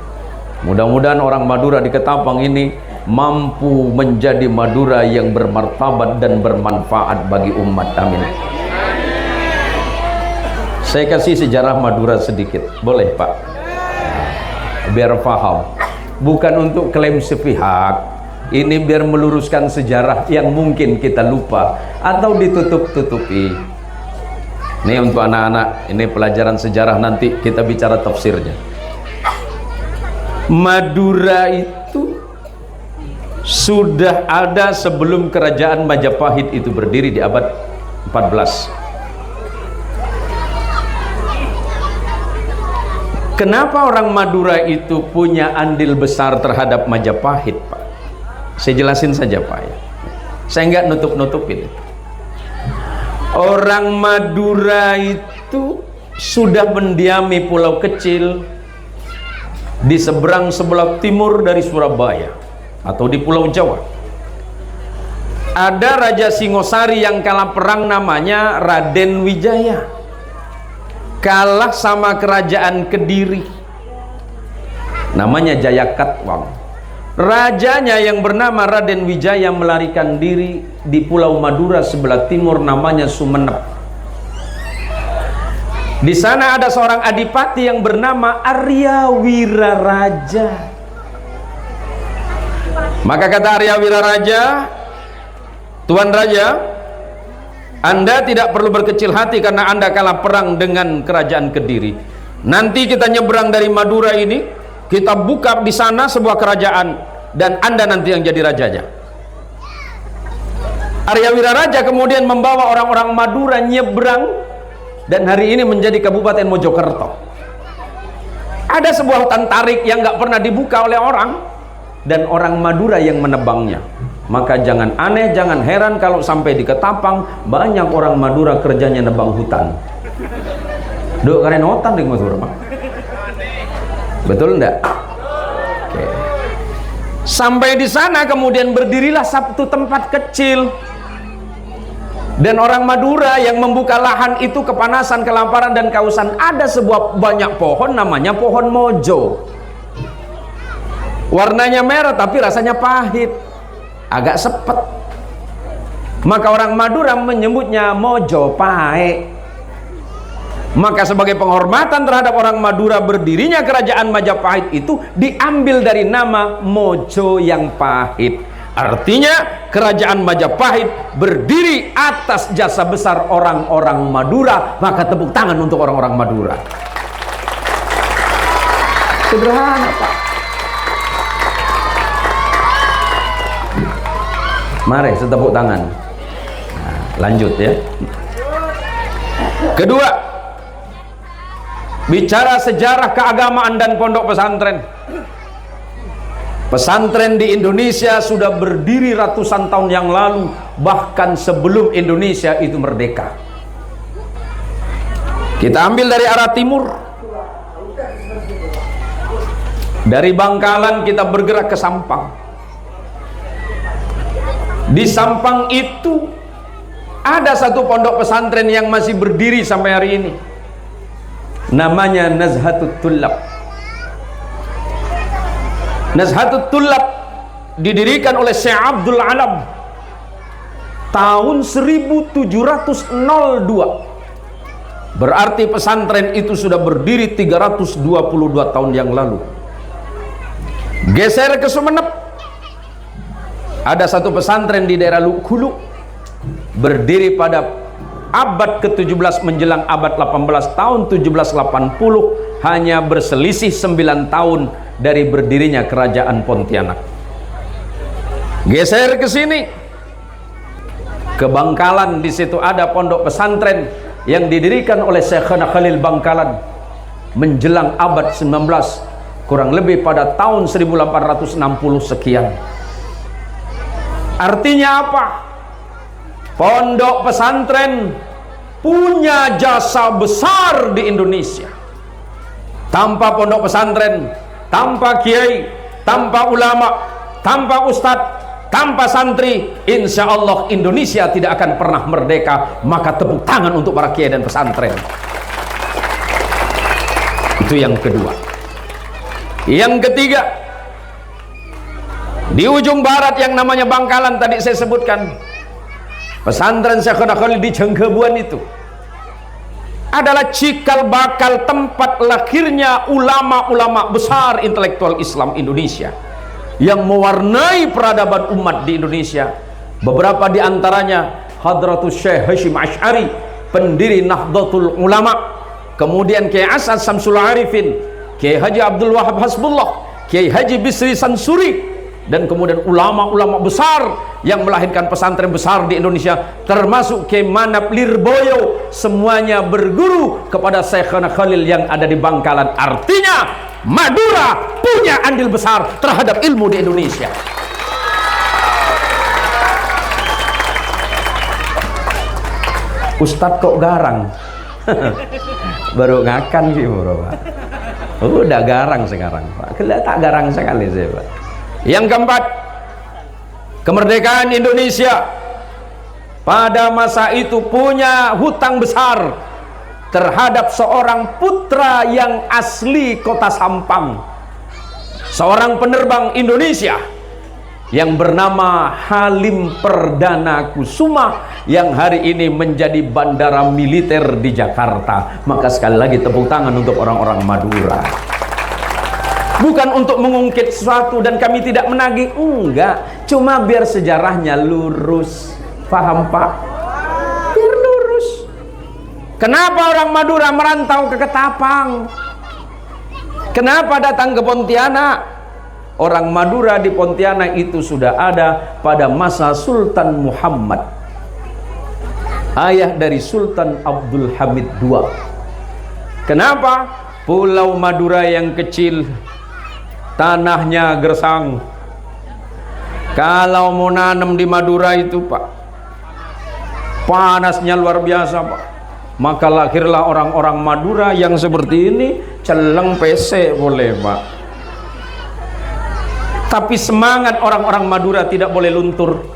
Mudah-mudahan orang Madura di Ketapang ini mampu menjadi Madura yang bermartabat dan bermanfaat bagi umat. Amin. Saya kasih sejarah Madura sedikit, boleh Pak? Biar paham. Bukan untuk klaim sepihak. Ini biar meluruskan sejarah yang mungkin kita lupa atau ditutup-tutupi. Ini untuk anak-anak, ini pelajaran sejarah, nanti kita bicara tafsirnya. Madura itu sudah ada sebelum kerajaan Majapahit itu berdiri di abad 14. Kenapa orang Madura itu punya andil besar terhadap Majapahit, Pak? Saya jelasin saja Pak ya. Saya nggak nutup-nutupin. Orang Madura itu sudah mendiami pulau kecil di seberang sebelah timur dari Surabaya atau di Pulau Jawa. Ada Raja Singosari yang kalah perang, namanya Raden Wijaya. Kalah sama kerajaan Kediri, namanya Jayakatwang. Rajanya yang bernama Raden Wijaya melarikan diri di Pulau Madura sebelah timur, namanya Sumenep. Di sana ada seorang adipati yang bernama Arya Wiraraja. Maka kata Arya Wiraraja, Tuan Raja, Anda tidak perlu berkecil hati karena Anda kalah perang dengan kerajaan Kediri. Nanti kita nyebrang dari Madura ini, kita buka di sana sebuah kerajaan dan Anda nanti yang jadi rajanya. Arya Wiraraja kemudian membawa orang-orang Madura nyebrang dan hari ini menjadi Kabupaten Mojokerto. Ada sebuah hutan tarik yang nggak pernah dibuka oleh orang dan orang Madura yang menebangnya. Maka jangan aneh, jangan heran kalau sampai di Ketapang banyak orang Madura kerjanya nebang hutan. Duh, keren hutan di Madura, Pak. Betul enggak? Oke. Sampai di sana kemudian berdirilah satu tempat kecil. Dan orang Madura yang membuka lahan itu kepanasan, kelaparan dan kehausan. Ada sebuah banyak pohon namanya pohon mojo. Warnanya merah tapi rasanya pahit, agak sepet. Maka orang Madura menyebutnya mojo pae. Maka sebagai penghormatan terhadap orang Madura, berdirinya kerajaan Majapahit itu diambil dari nama Mojo yang Pahit. Artinya kerajaan Majapahit berdiri atas jasa besar orang-orang Madura. Maka tepuk tangan untuk orang-orang Madura. Sederhana Pak. Mari setepuk tangan. Nah, lanjut ya. Kedua, bicara sejarah keagamaan dan pondok pesantren. Pesantren di Indonesia sudah berdiri ratusan tahun yang lalu, bahkan sebelum Indonesia itu merdeka. Kita ambil dari arah timur. Dari Bangkalan kita bergerak ke Sampang. Di Sampang itu ada satu pondok pesantren yang masih berdiri sampai hari ini. Namanya Nazhatut Tullab. Nazhatut Tullab didirikan oleh Syekh Abdul Alam tahun 1702. Berarti pesantren itu sudah berdiri 322 tahun yang lalu. Geser ke Sumenep, ada satu pesantren di daerah Hulu, berdiri pada abad ke-17 menjelang abad 18, tahun 1780, hanya berselisih 9 tahun dari berdirinya kerajaan Pontianak. Geser ke sini, ke Bangkalan, di situ ada pondok pesantren yang didirikan oleh Syekhana Khalil Bangkalan menjelang abad 19, kurang lebih pada tahun 1860 sekian. Artinya apa? Pondok pesantren punya jasa besar di Indonesia. Tanpa pondok pesantren, tanpa kiai, tanpa ulama, tanpa ustadz, Tanpa santri, insya Allah Indonesia tidak akan pernah merdeka. Maka tepuk tangan untuk para kiai dan pesantren. Itu yang kedua. Yang ketiga, di ujung barat yang namanya Bangkalan tadi saya sebutkan, pesantren Syekhona Khalil di Cengkebuan itu adalah cikal bakal tempat lahirnya ulama-ulama besar intelektual Islam Indonesia yang mewarnai peradaban umat di Indonesia. Beberapa di antaranya Hadratus Syekh Hashim Asy'ari, pendiri Nahdlatul Ulama, kemudian Kiai As'ad Samsul Arifin, Kiai Haji Abdul Wahab Hasbullah, Kiai Haji Bisri Sansuri, dan kemudian ulama-ulama besar yang melahirkan pesantren besar di Indonesia, termasuk Kiai Manap Lirboyo. Semuanya berguru kepada Syekhona Khalil yang ada di Bangkalan. Artinya Madura punya andil besar terhadap ilmu di Indonesia. Ustadz kok garang? Baru ngakan sih bro, Pak. Udah garang sekarang, Pak. Tak garang sekali sih, Pak. Yang keempat, kemerdekaan Indonesia pada masa itu punya hutang besar terhadap seorang putra yang asli kota Sampang, seorang penerbang Indonesia yang bernama Halim Perdana Kusuma, yang hari ini menjadi bandara militer di Jakarta. Maka sekali lagi tepuk tangan untuk orang-orang Madura. Bukan untuk mengungkit sesuatu dan kami tidak menagih, enggak, cuma biar sejarahnya lurus. Paham, Pak? Biar lurus. Kenapa orang Madura merantau ke Ketapang? Kenapa datang ke Pontianak? Orang Madura di Pontianak itu sudah ada pada masa Sultan Muhammad, ayah dari Sultan Abdul Hamid II. Kenapa? Pulau Madura yang kecil, tanahnya gersang. Kalau mau nanam di Madura itu, Pak, panasnya luar biasa, Pak. Maka lahirlah orang-orang Madura yang seperti ini, celeng PC boleh, Pak. Tapi semangat orang-orang Madura tidak boleh luntur.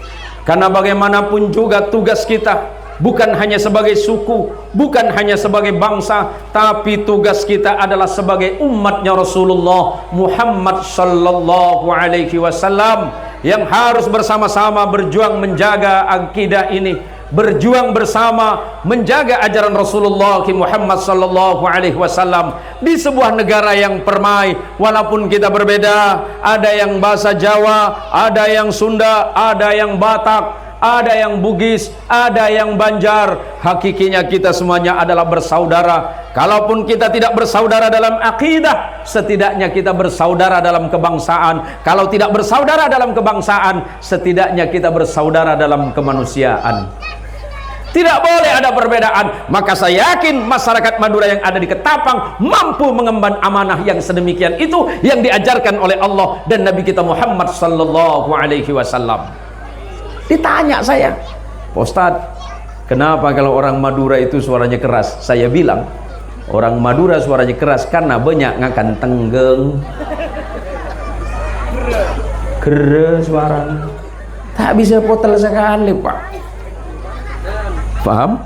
Karena bagaimanapun juga tugas kita bukan hanya sebagai suku, bukan hanya sebagai bangsa, tapi tugas kita adalah sebagai umatnya Rasulullah Muhammad sallallahu alaihi wasallam, yang harus bersama-sama berjuang menjaga akidah ini, berjuang bersama menjaga ajaran Rasulullah Muhammad sallallahu alaihi wasallam di sebuah negara yang permai. Walaupun kita berbeda, ada yang bahasa Jawa, ada yang Sunda, ada yang Batak, ada yang Bugis, ada yang Banjar. Hakikinya kita semuanya adalah bersaudara. Kalaupun kita tidak bersaudara dalam akidah, setidaknya kita bersaudara dalam kebangsaan. Kalau tidak bersaudara dalam kebangsaan, setidaknya kita bersaudara dalam kemanusiaan. Tidak boleh ada perbedaan. Maka saya yakin masyarakat Madura yang ada di Ketapang mampu mengemban amanah yang sedemikian itu, yang diajarkan oleh Allah dan Nabi kita Muhammad sallallahu alaihi wasallam. Ditanya saya, Pak Ustadz, kenapa kalau orang Madura itu suaranya keras? Saya bilang, orang Madura suaranya keras karena banyak ngakan tenggeng, keras suaranya, tak bisa potel sekali, Pak. Paham?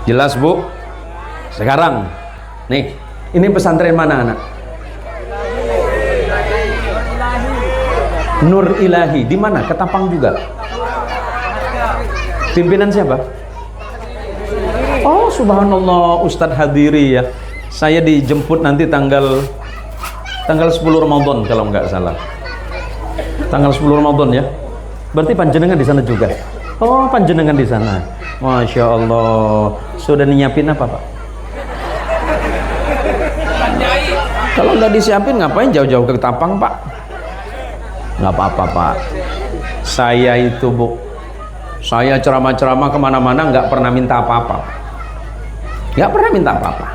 Jelas, Bu? Sekarang nih, ini pesantren mana, anak? Nur Ilahi. Di mana? Ketapang juga. Pimpinan siapa? Oh, subhanallah, Ustadz Hadiri ya. Saya dijemput nanti tanggal 10 Ramadan kalau nggak salah. Tanggal 10 Ramadan ya. Berarti panjenengan di sana juga. Oh, panjenengan di sana. Masya Allah. Sudah nyiapin apa, Pak? Kalau nggak disiapin ngapain jauh-jauh ke Ketapang, Pak? Nggak apa-apa, Pak. Saya itu, Bu, saya ceramah-ceramah kemana-mana nggak pernah minta apa-apa. Nggak pernah minta apa-apa.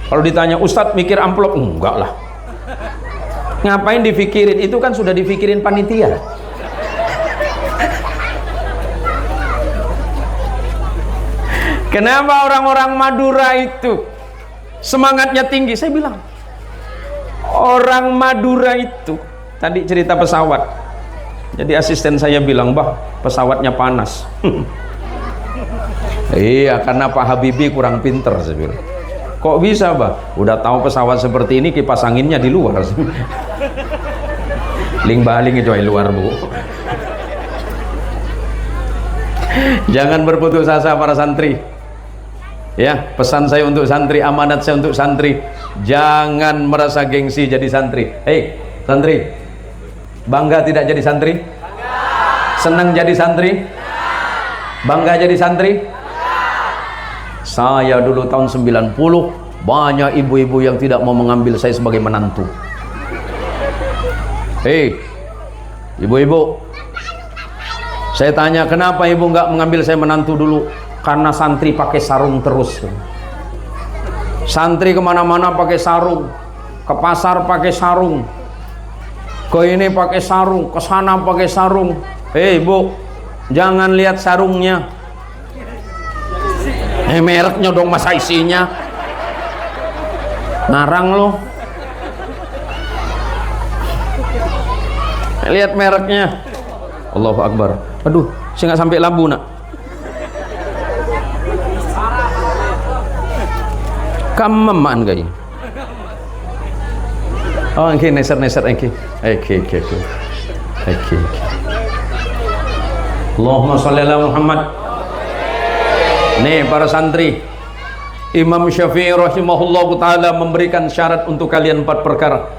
Kalau ditanya, Ustadz mikir amplop? Enggak lah. Ngapain dipikirin? Itu kan sudah dipikirin panitia. Kenapa orang-orang Madura itu semangatnya tinggi? Saya bilang, orang Madura itu, tadi cerita pesawat, Jadi asisten saya bilang, "Bah, pesawatnya panas." Iya, karena Pak Habibie kurang pinter, saya bilang. Kok bisa, Bah? Udah tahu pesawat seperti ini, kipas anginnya di luar. Ling-baling itu di luar, Bu. Jangan berputus asa para santri. Ya, pesan saya untuk santri, amanat saya untuk santri, jangan merasa gengsi jadi santri. Hei, santri, bangga tidak jadi santri? Senang jadi santri? Bangga jadi santri? Saya dulu tahun 90 banyak ibu-ibu yang tidak mau mengambil saya sebagai menantu. Hei, ibu-ibu, saya tanya, kenapa ibu nggak mengambil saya menantu dulu? Karena santri pakai sarung terus. Santri kemana-mana pakai sarung, ke pasar pakai sarung, ke ini pakai sarung, ke sana pakai sarung. Hei bu, jangan lihat sarungnya, mereknya dong, masa isinya ngarang loh. Lihat mereknya. Allahu Akbar. Aduh, saya nggak sampai lampu nak. Kameman gay. Oh, oke, neser, oke. Allahumma sholli ala Muhammad. Nih para santri, Imam Syafi'i rahimahullah ta'ala memberikan syarat untuk kalian 4 perkara.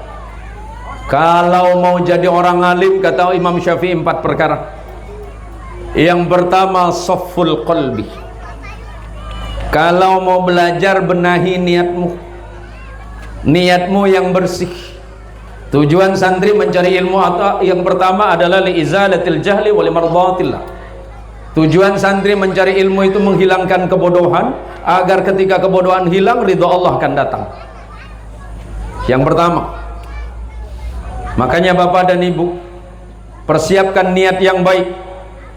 Kalau mau jadi orang alim, kata Imam Syafi'i, 4 perkara. Yang pertama, safful qalbi. Kalau mau belajar, benahi niatmu yang bersih. Tujuan santri mencari ilmu atau yang pertama adalah liizalatil jahli wa limardhatillah. Tujuan santri mencari ilmu itu menghilangkan kebodohan, agar ketika kebodohan hilang, ridha Allah akan datang. Yang pertama, makanya bapak dan ibu, persiapkan niat yang baik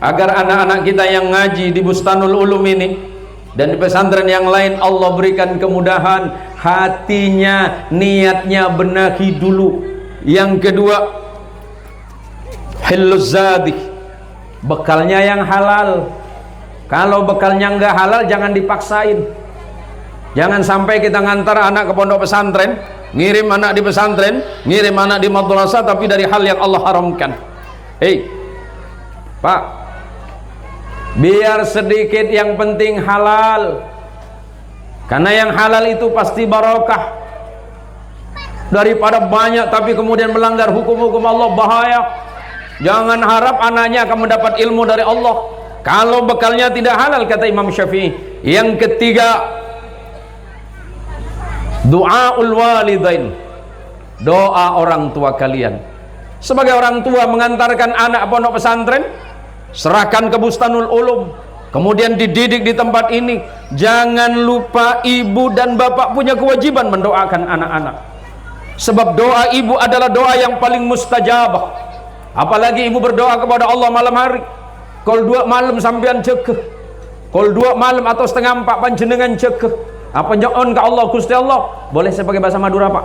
agar anak-anak kita yang ngaji di Bustanul Ulum ini dan di pesantren yang lain, Allah berikan kemudahan, hatinya, niatnya benahi dulu. Yang kedua, hilluz zadi, bekalnya yang halal. Kalau bekalnya enggak halal, jangan dipaksain. Jangan sampai kita ngantar anak ke pondok pesantren, ngirim anak di pesantren, ngirim anak di madrasah, tapi dari hal yang Allah haramkan. Hei Pak, biar sedikit, yang penting halal, karena yang halal itu pasti barokah. Daripada banyak tapi kemudian melanggar hukum-hukum Allah, bahaya. Jangan harap anaknya akan mendapat ilmu dari Allah kalau bekalnya tidak halal, kata Imam Syafi'i. Yang ketiga, doaul walidain, doa orang tua kalian. Sebagai orang tua mengantarkan anak pondok pesantren, serahkan ke Bustanul Ulum, kemudian dididik di tempat ini. Jangan lupa ibu dan bapak punya kewajiban mendoakan anak-anak, sebab doa ibu adalah doa yang paling mustajabah. Apalagi ibu berdoa kepada Allah malam hari. Kol 2 malam sampean cekeh, kol 2 malam atau setengah 4 panjenengan cekeh, apa nyoon ke Allah, Gusti Allah. Boleh saya pakai bahasa Madura Pak?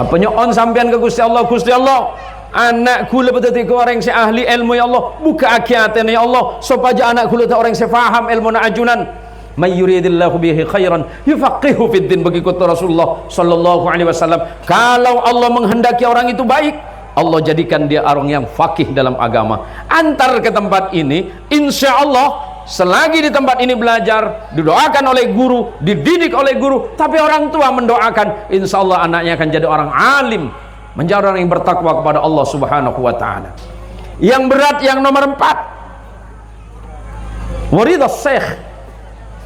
Apa nyoon sampean ke Gusti Allah, Gusti Allah, anakku lebih dari orang si ahli ilmu ya Allah, buka akiatnya ya Allah, supaya anakku lebih orang si faham ilmu na ajunan. May yuridillahu bihi khairan yufaqihu fid din, begitu Rasulullah sallallahu alaihi wasallam. Kalau Allah menghendaki orang itu baik, Allah jadikan dia orang yang faqih dalam agama. Antar ke tempat ini, insya Allah selagi di tempat ini belajar, didoakan oleh guru, dididik oleh guru, tapi orang tua mendoakan, insya Allah anaknya akan jadi orang alim, menjadi orang yang bertakwa kepada Allah subhanahu wa ta'ala. Yang berat, yang nomor 4, waridhas syekh,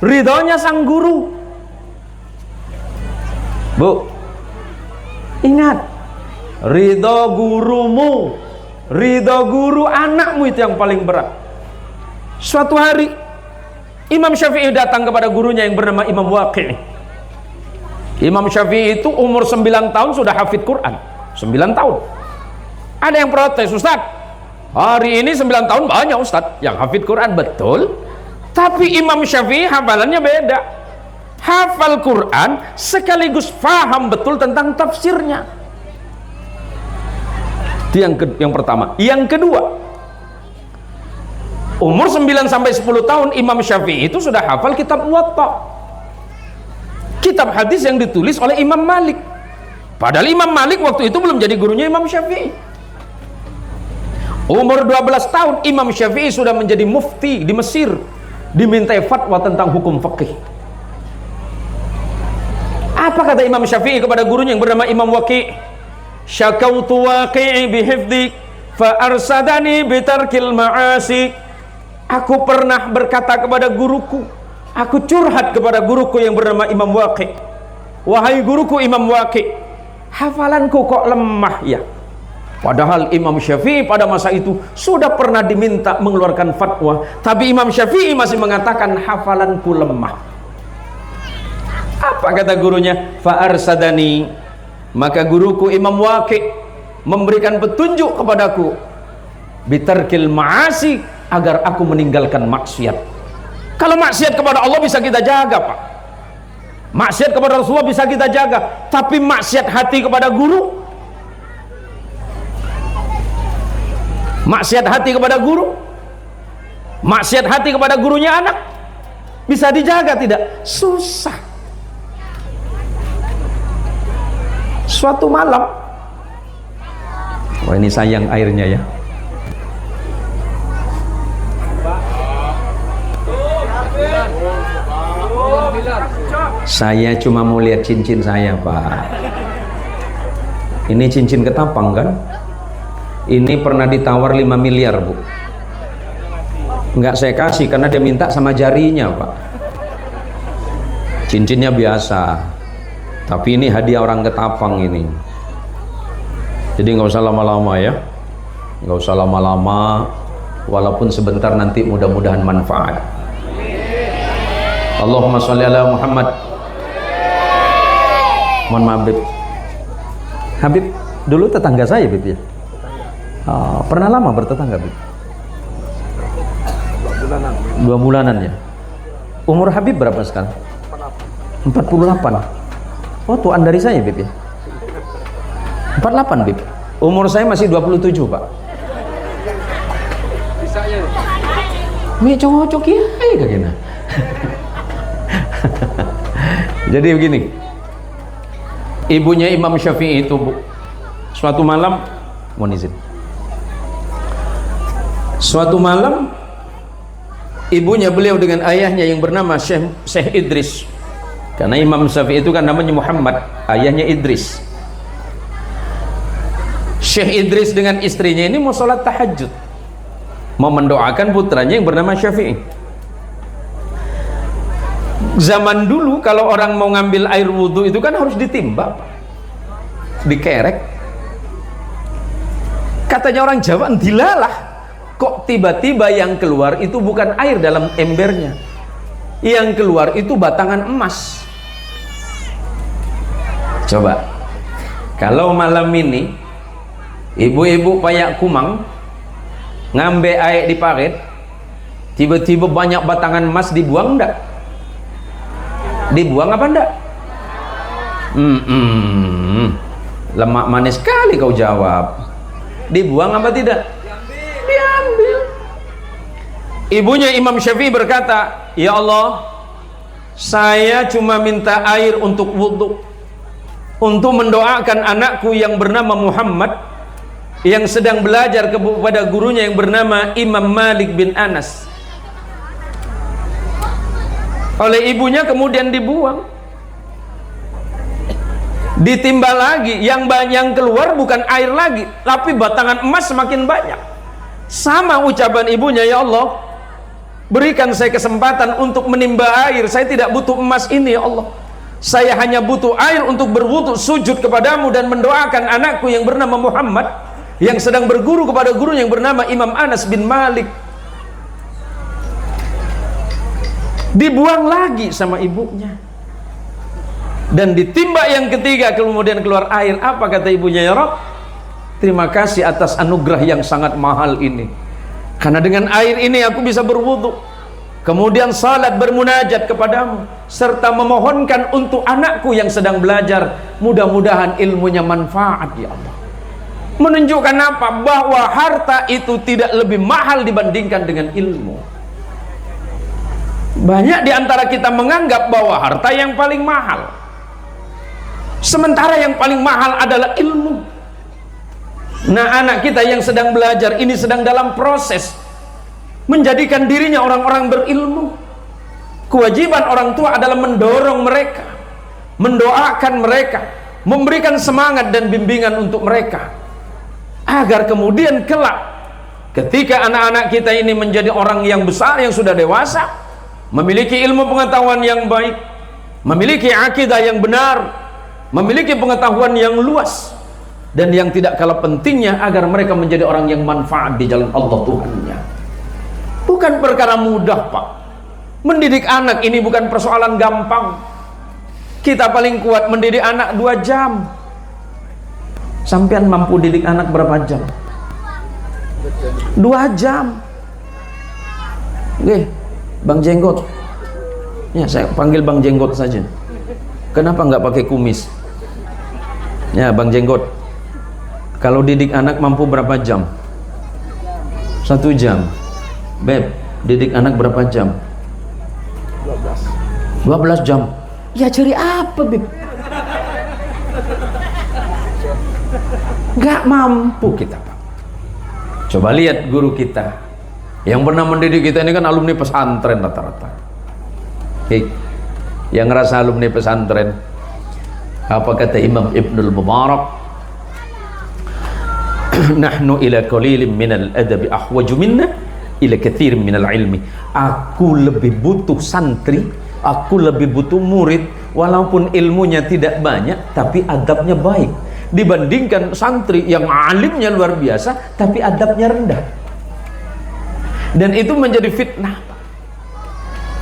ridhonya sang guru. Bu, ingat, ridho gurumu, ridho guru anakmu itu yang paling berat. Suatu hari Imam Syafi'i datang kepada gurunya yang bernama Imam Waqi'. Imam Syafi'i itu umur 9 tahun sudah hafid Quran. 9 tahun. Ada yang protes, Ustaz, hari ini 9 tahun banyak Ustaz yang hafid Quran. Betul, tapi Imam Syafi'i hafalannya beda. Hafal Quran sekaligus faham betul tentang tafsirnya. Itu yang pertama. Yang kedua, umur 9 sampai 10 tahun Imam Syafi'i itu sudah hafal kitab Muwatta, kitab hadis yang ditulis oleh Imam Malik. Padahal Imam Malik waktu itu belum jadi gurunya Imam Syafi'i. Umur 12 tahun Imam Syafi'i sudah menjadi mufti di Mesir, dimintai fatwa tentang hukum fikih. Apa kata Imam Syafi'i kepada gurunya yang bernama Imam Waqi'? Syakautu waqi'i bihifdi fa arsadani bitarkil ma'asi. Aku pernah berkata kepada guruku, aku curhat kepada guruku yang bernama Imam Waqi'. Wahai guruku Imam Waqi', hafalanku kok lemah ya. Padahal Imam Syafi'i pada masa itu sudah pernah diminta mengeluarkan fatwa, tapi Imam Syafi'i masih mengatakan hafalanku lemah. Apa kata gurunya? Fa arsadani, maka guruku Imam Waqi' memberikan petunjuk kepadaku, bitarkil ma'asi, agar aku meninggalkan maksiat. Kalau maksiat kepada Allah bisa kita jaga, Pak. Maksiat kepada Rasulullah bisa kita jaga, tapi maksiat hati kepada guru, maksiat hati kepada guru, maksiat hati kepada gurunya anak, bisa dijaga tidak? Susah. Suatu malam, wah ini sayang airnya ya. Saya cuma mau lihat cincin saya, Pak. Ini cincin ketapang kan? Ini pernah ditawar 5 miliar, Bu. Enggak saya kasih karena dia minta sama jarinya, Pak. Cincinnya biasa, tapi ini hadiah orang ketapang ini. Jadi nggak usah lama-lama ya, nggak usah lama-lama, walaupun sebentar nanti mudah-mudahan manfaat. Allahumma sholli ala Muhammad. Mohon maaf, Bib. Habib dulu tetangga saya, Bib ya. Oh, pernah lama bertetangga, Bib? 2 bulanan ya. Umur Habib berapa sekarang? 48. Oh, tuan dari saya, Bib ya. 48, Bib. Umur saya masih 27, Pak. Ini cocok ya, kayak gini. Jadi begini, ibunya Imam Syafi'i itu, Bu, suatu malam, mohon izin, suatu malam ibunya beliau dengan ayahnya yang bernama Syekh Idris, karena Imam Syafi'i itu kan namanya Muhammad, ayahnya Idris. Syekh Idris dengan istrinya ini mau sholat tahajud, mau mendoakan putranya yang bernama Syafi'i. Zaman dulu kalau orang mau ngambil air wudhu itu kan harus ditimba, dikerek. Katanya orang Jawa, dilalah, kok tiba-tiba yang keluar itu bukan air dalam embernya, yang keluar itu batangan emas. Coba kalau malam ini ibu-ibu payak kumang ngambil air di parit, tiba-tiba banyak batangan emas, dibuang enggak? Dibuang apa enggak? Lemak manis sekali kau jawab. Dibuang apa tidak? Diambil. Ibunya Imam Syafi'i berkata, ya Allah, saya cuma minta air untuk wudhu, untuk mendoakan anakku yang bernama Muhammad, yang sedang belajar kepada gurunya yang bernama Imam Malik bin Anas. Oleh ibunya kemudian dibuang, ditimba lagi, yang keluar bukan air lagi, tapi batangan emas semakin banyak. Sama ucapan ibunya, ya Allah, berikan saya kesempatan untuk menimba air, saya tidak butuh emas ini ya Allah, saya hanya butuh air untuk berwudu, sujud kepadamu dan mendoakan anakku yang bernama Muhammad, yang sedang berguru kepada guru yang bernama Imam Anas bin Malik. Dibuang lagi sama ibunya, dan ditimba yang ketiga, kemudian keluar air. Apa kata ibunya? Ya Rabb, terima kasih atas anugerah yang sangat mahal ini, karena dengan air ini aku bisa berwudu, kemudian salat bermunajat kepadamu, serta memohonkan untuk anakku yang sedang belajar, mudah-mudahan ilmunya manfaat ya Allah. Menunjukkan apa? Bahwa harta itu tidak lebih mahal dibandingkan dengan ilmu. Banyak di antara kita menganggap bahwa harta yang paling mahal, sementara yang paling mahal adalah ilmu. Nah, anak kita yang sedang belajar ini sedang dalam proses menjadikan dirinya orang-orang berilmu. Kewajiban orang tua adalah mendorong mereka, mendoakan mereka, memberikan semangat dan bimbingan untuk mereka, agar kemudian kelak ketika anak-anak kita ini menjadi orang yang besar, yang sudah dewasa, memiliki ilmu pengetahuan yang baik, memiliki akidah yang benar, memiliki pengetahuan yang luas, dan yang tidak kalah pentingnya agar mereka menjadi orang yang manfaat di jalan Allah Tuhannya. Bukan perkara mudah, Pak. Mendidik anak ini bukan persoalan gampang. Kita paling kuat mendidik anak 2 jam. Sampean mampu didik anak berapa jam? 2 jam. Oke, Bang Jenggot. Ya, saya panggil Bang Jenggot saja. Kenapa nggak pakai kumis? Ya, Bang Jenggot. Kalau didik anak mampu berapa jam? 1 jam. Beb, didik anak berapa jam? 12 jam. Ya cari apa, Beb? Gak mampu kita, Pak. Coba lihat guru kita yang pernah mendidik kita ini kan alumni pesantren rata-rata. Hei, yang ngerasa alumni pesantren, apa kata Imam Ibnul Mubarak? Nahnu ila qalilin minal adabi ahwaju minna ila katsirin minal ilmi. Aku lebih butuh santri, aku lebih butuh murid, walaupun ilmunya tidak banyak tapi adabnya baik, dibandingkan santri yang alimnya luar biasa tapi adabnya rendah. Dan itu menjadi fitnah.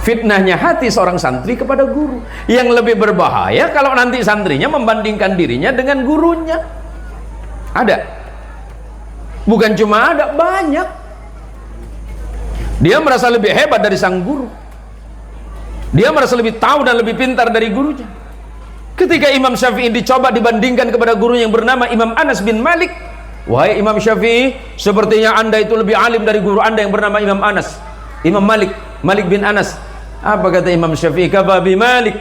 Fitnahnya hati seorang santri kepada guru, yang lebih berbahaya kalau nanti santrinya membandingkan dirinya dengan gurunya. Ada, bukan cuma ada, banyak. Dia merasa lebih hebat dari sang guru, dia merasa lebih tahu dan lebih pintar dari gurunya. Ketika Imam Syafi'i dicoba dibandingkan kepada gurunya yang bernama Imam Anas bin Malik, wahai Imam Syafi'i, sepertinya anda itu lebih alim dari guru anda yang bernama Imam Anas, Imam Malik, Malik bin Anas. Apa kata Imam Syafi'i? Kafa bi Malik,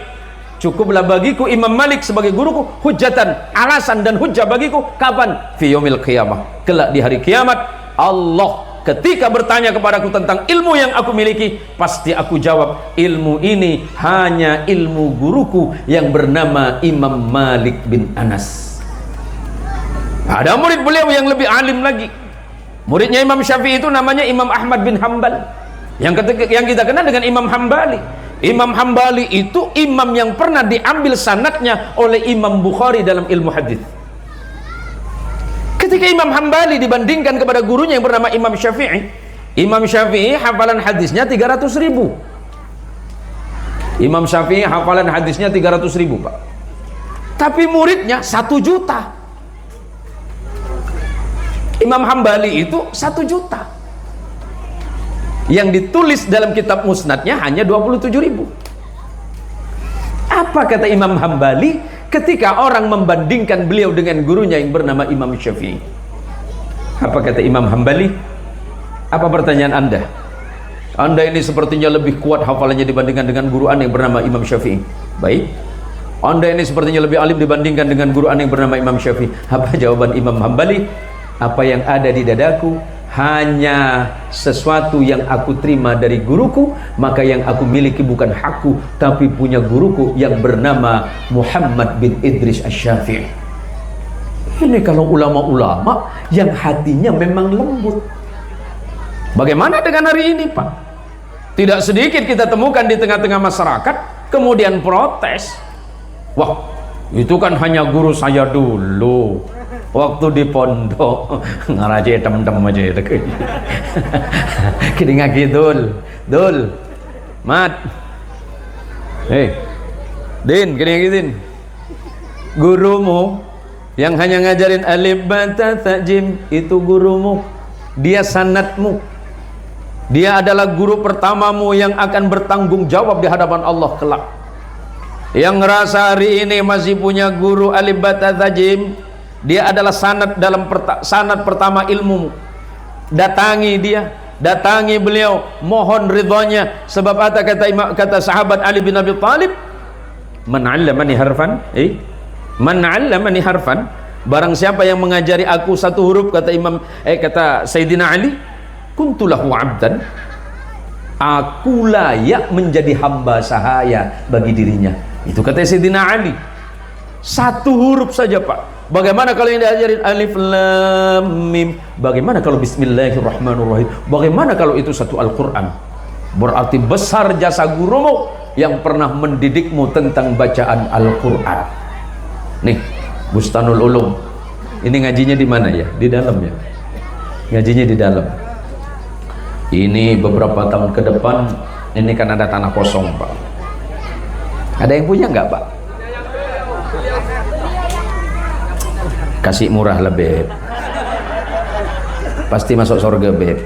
cukuplah bagiku Imam Malik sebagai guruku hujatan, alasan dan hujah bagiku. Kapan? Fi yaumil qiyamah, kelak di hari kiamat. Allah ketika bertanya kepadaku tentang ilmu yang aku miliki, pasti aku jawab, ilmu ini hanya ilmu guruku yang bernama Imam Malik bin Anas. Ada murid beliau yang lebih alim lagi. Muridnya Imam Syafi'i itu namanya Imam Ahmad bin Hambal, yang kita kenal dengan Imam Hambali. Imam Hambali itu imam yang pernah diambil sanadnya oleh Imam Bukhari dalam ilmu hadis. Ketika Imam Hambali dibandingkan kepada gurunya yang bernama Imam Syafi'i, Imam Syafi'i hafalan hadisnya 300.000. Imam Syafi'i hafalan hadisnya 300.000, Pak. Tapi muridnya 1 juta. Imam Hambali itu 1 juta. Yang ditulis dalam kitab musnadnya hanya 27.000. Apa kata Imam Hambali ketika orang membandingkan beliau dengan gurunya yang bernama Imam Syafi'i? Apa kata Imam Hambali? Apa pertanyaan anda? Anda ini sepertinya lebih kuat hafalannya dibandingkan dengan guru anda yang bernama Imam Syafi'i. Baik, anda ini sepertinya lebih alim dibandingkan dengan guru anda yang bernama Imam Syafi'i. Apa jawaban Imam Hambali? Apa yang ada di dadaku hanya sesuatu yang aku terima dari guruku, maka yang aku miliki bukan hakku tapi punya guruku yang bernama Muhammad bin Idris Asy-Syafi'i. Ini kalau ulama-ulama yang hatinya memang lembut. Bagaimana dengan hari ini, Pak? Tidak sedikit kita temukan di tengah-tengah masyarakat kemudian protes. Wah, itu kan hanya guru saya dulu waktu di pondok, ngaraje tem-tem aja itu. Kini ngaki dul mat, din kini ngaki din, gurumu yang hanya ngajarin alif bata tajim itu gurumu, dia sanadmu, dia adalah guru pertamamu yang akan bertanggung jawab di hadapan Allah kelak. Yang ngerasa hari ini masih punya guru alif bata tajim, Dia adalah sanad pertama ilmu. Datangi dia, datangi beliau, mohon ridhonya. Sebab kata sahabat Ali bin Abi Thalib, man 'allamani harfan, man 'allamani harfan, barang siapa yang mengajari aku satu huruf, kata Sayyidina Ali, kuntulahu 'abdan, aku layak menjadi hamba sahaya bagi dirinya. Itu kata Sayyidina Ali. Satu huruf saja, Pak. Bagaimana kalau yang diajarin alif lam mim? Bagaimana kalau bismillahirrahmanirrahim? Bagaimana kalau itu satu Al-Quran? Berarti besar jasa gurumu yang pernah mendidikmu tentang bacaan Al-Quran. Nih, Bustanul Ulum. Ini ngajinya di mana ya? Di dalam ya? Ngajinya di dalam. Ini beberapa tahun ke depan, ini kan ada tanah kosong, Pak. Ada yang punya nggak, Pak? Kasih murah lah, Beb. Pasti masuk surga, Beb.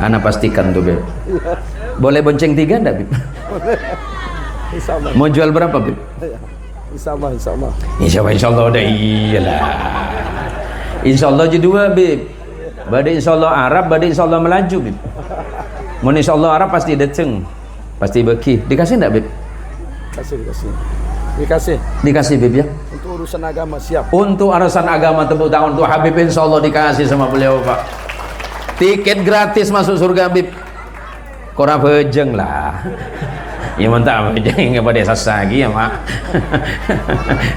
Ana pastikan tuh, Beb. Boleh bonceng 3 enggak, Beb? Mau jual berapa, Beb? Insyaallah, insyaallah. Insyaallah udah iyalah. Insyaallah je 2, Beb. Badai insyaallah Arab, badai insyaallah melaju, Beb. Mau insyaallah Arab pasti datang. Pasti beki. Dikasih enggak, Beb? Dikasih, Beb ya. Untuk urusan agama siap. Untuk urusan agama, tepuk tangan untuk Habib, insyaallah dikasih sama beliau, Pak. Tiket gratis masuk surga, Habib. Kora bejeng lah. Ya mantap, bejeng kepada sasa lagi ya, Mak.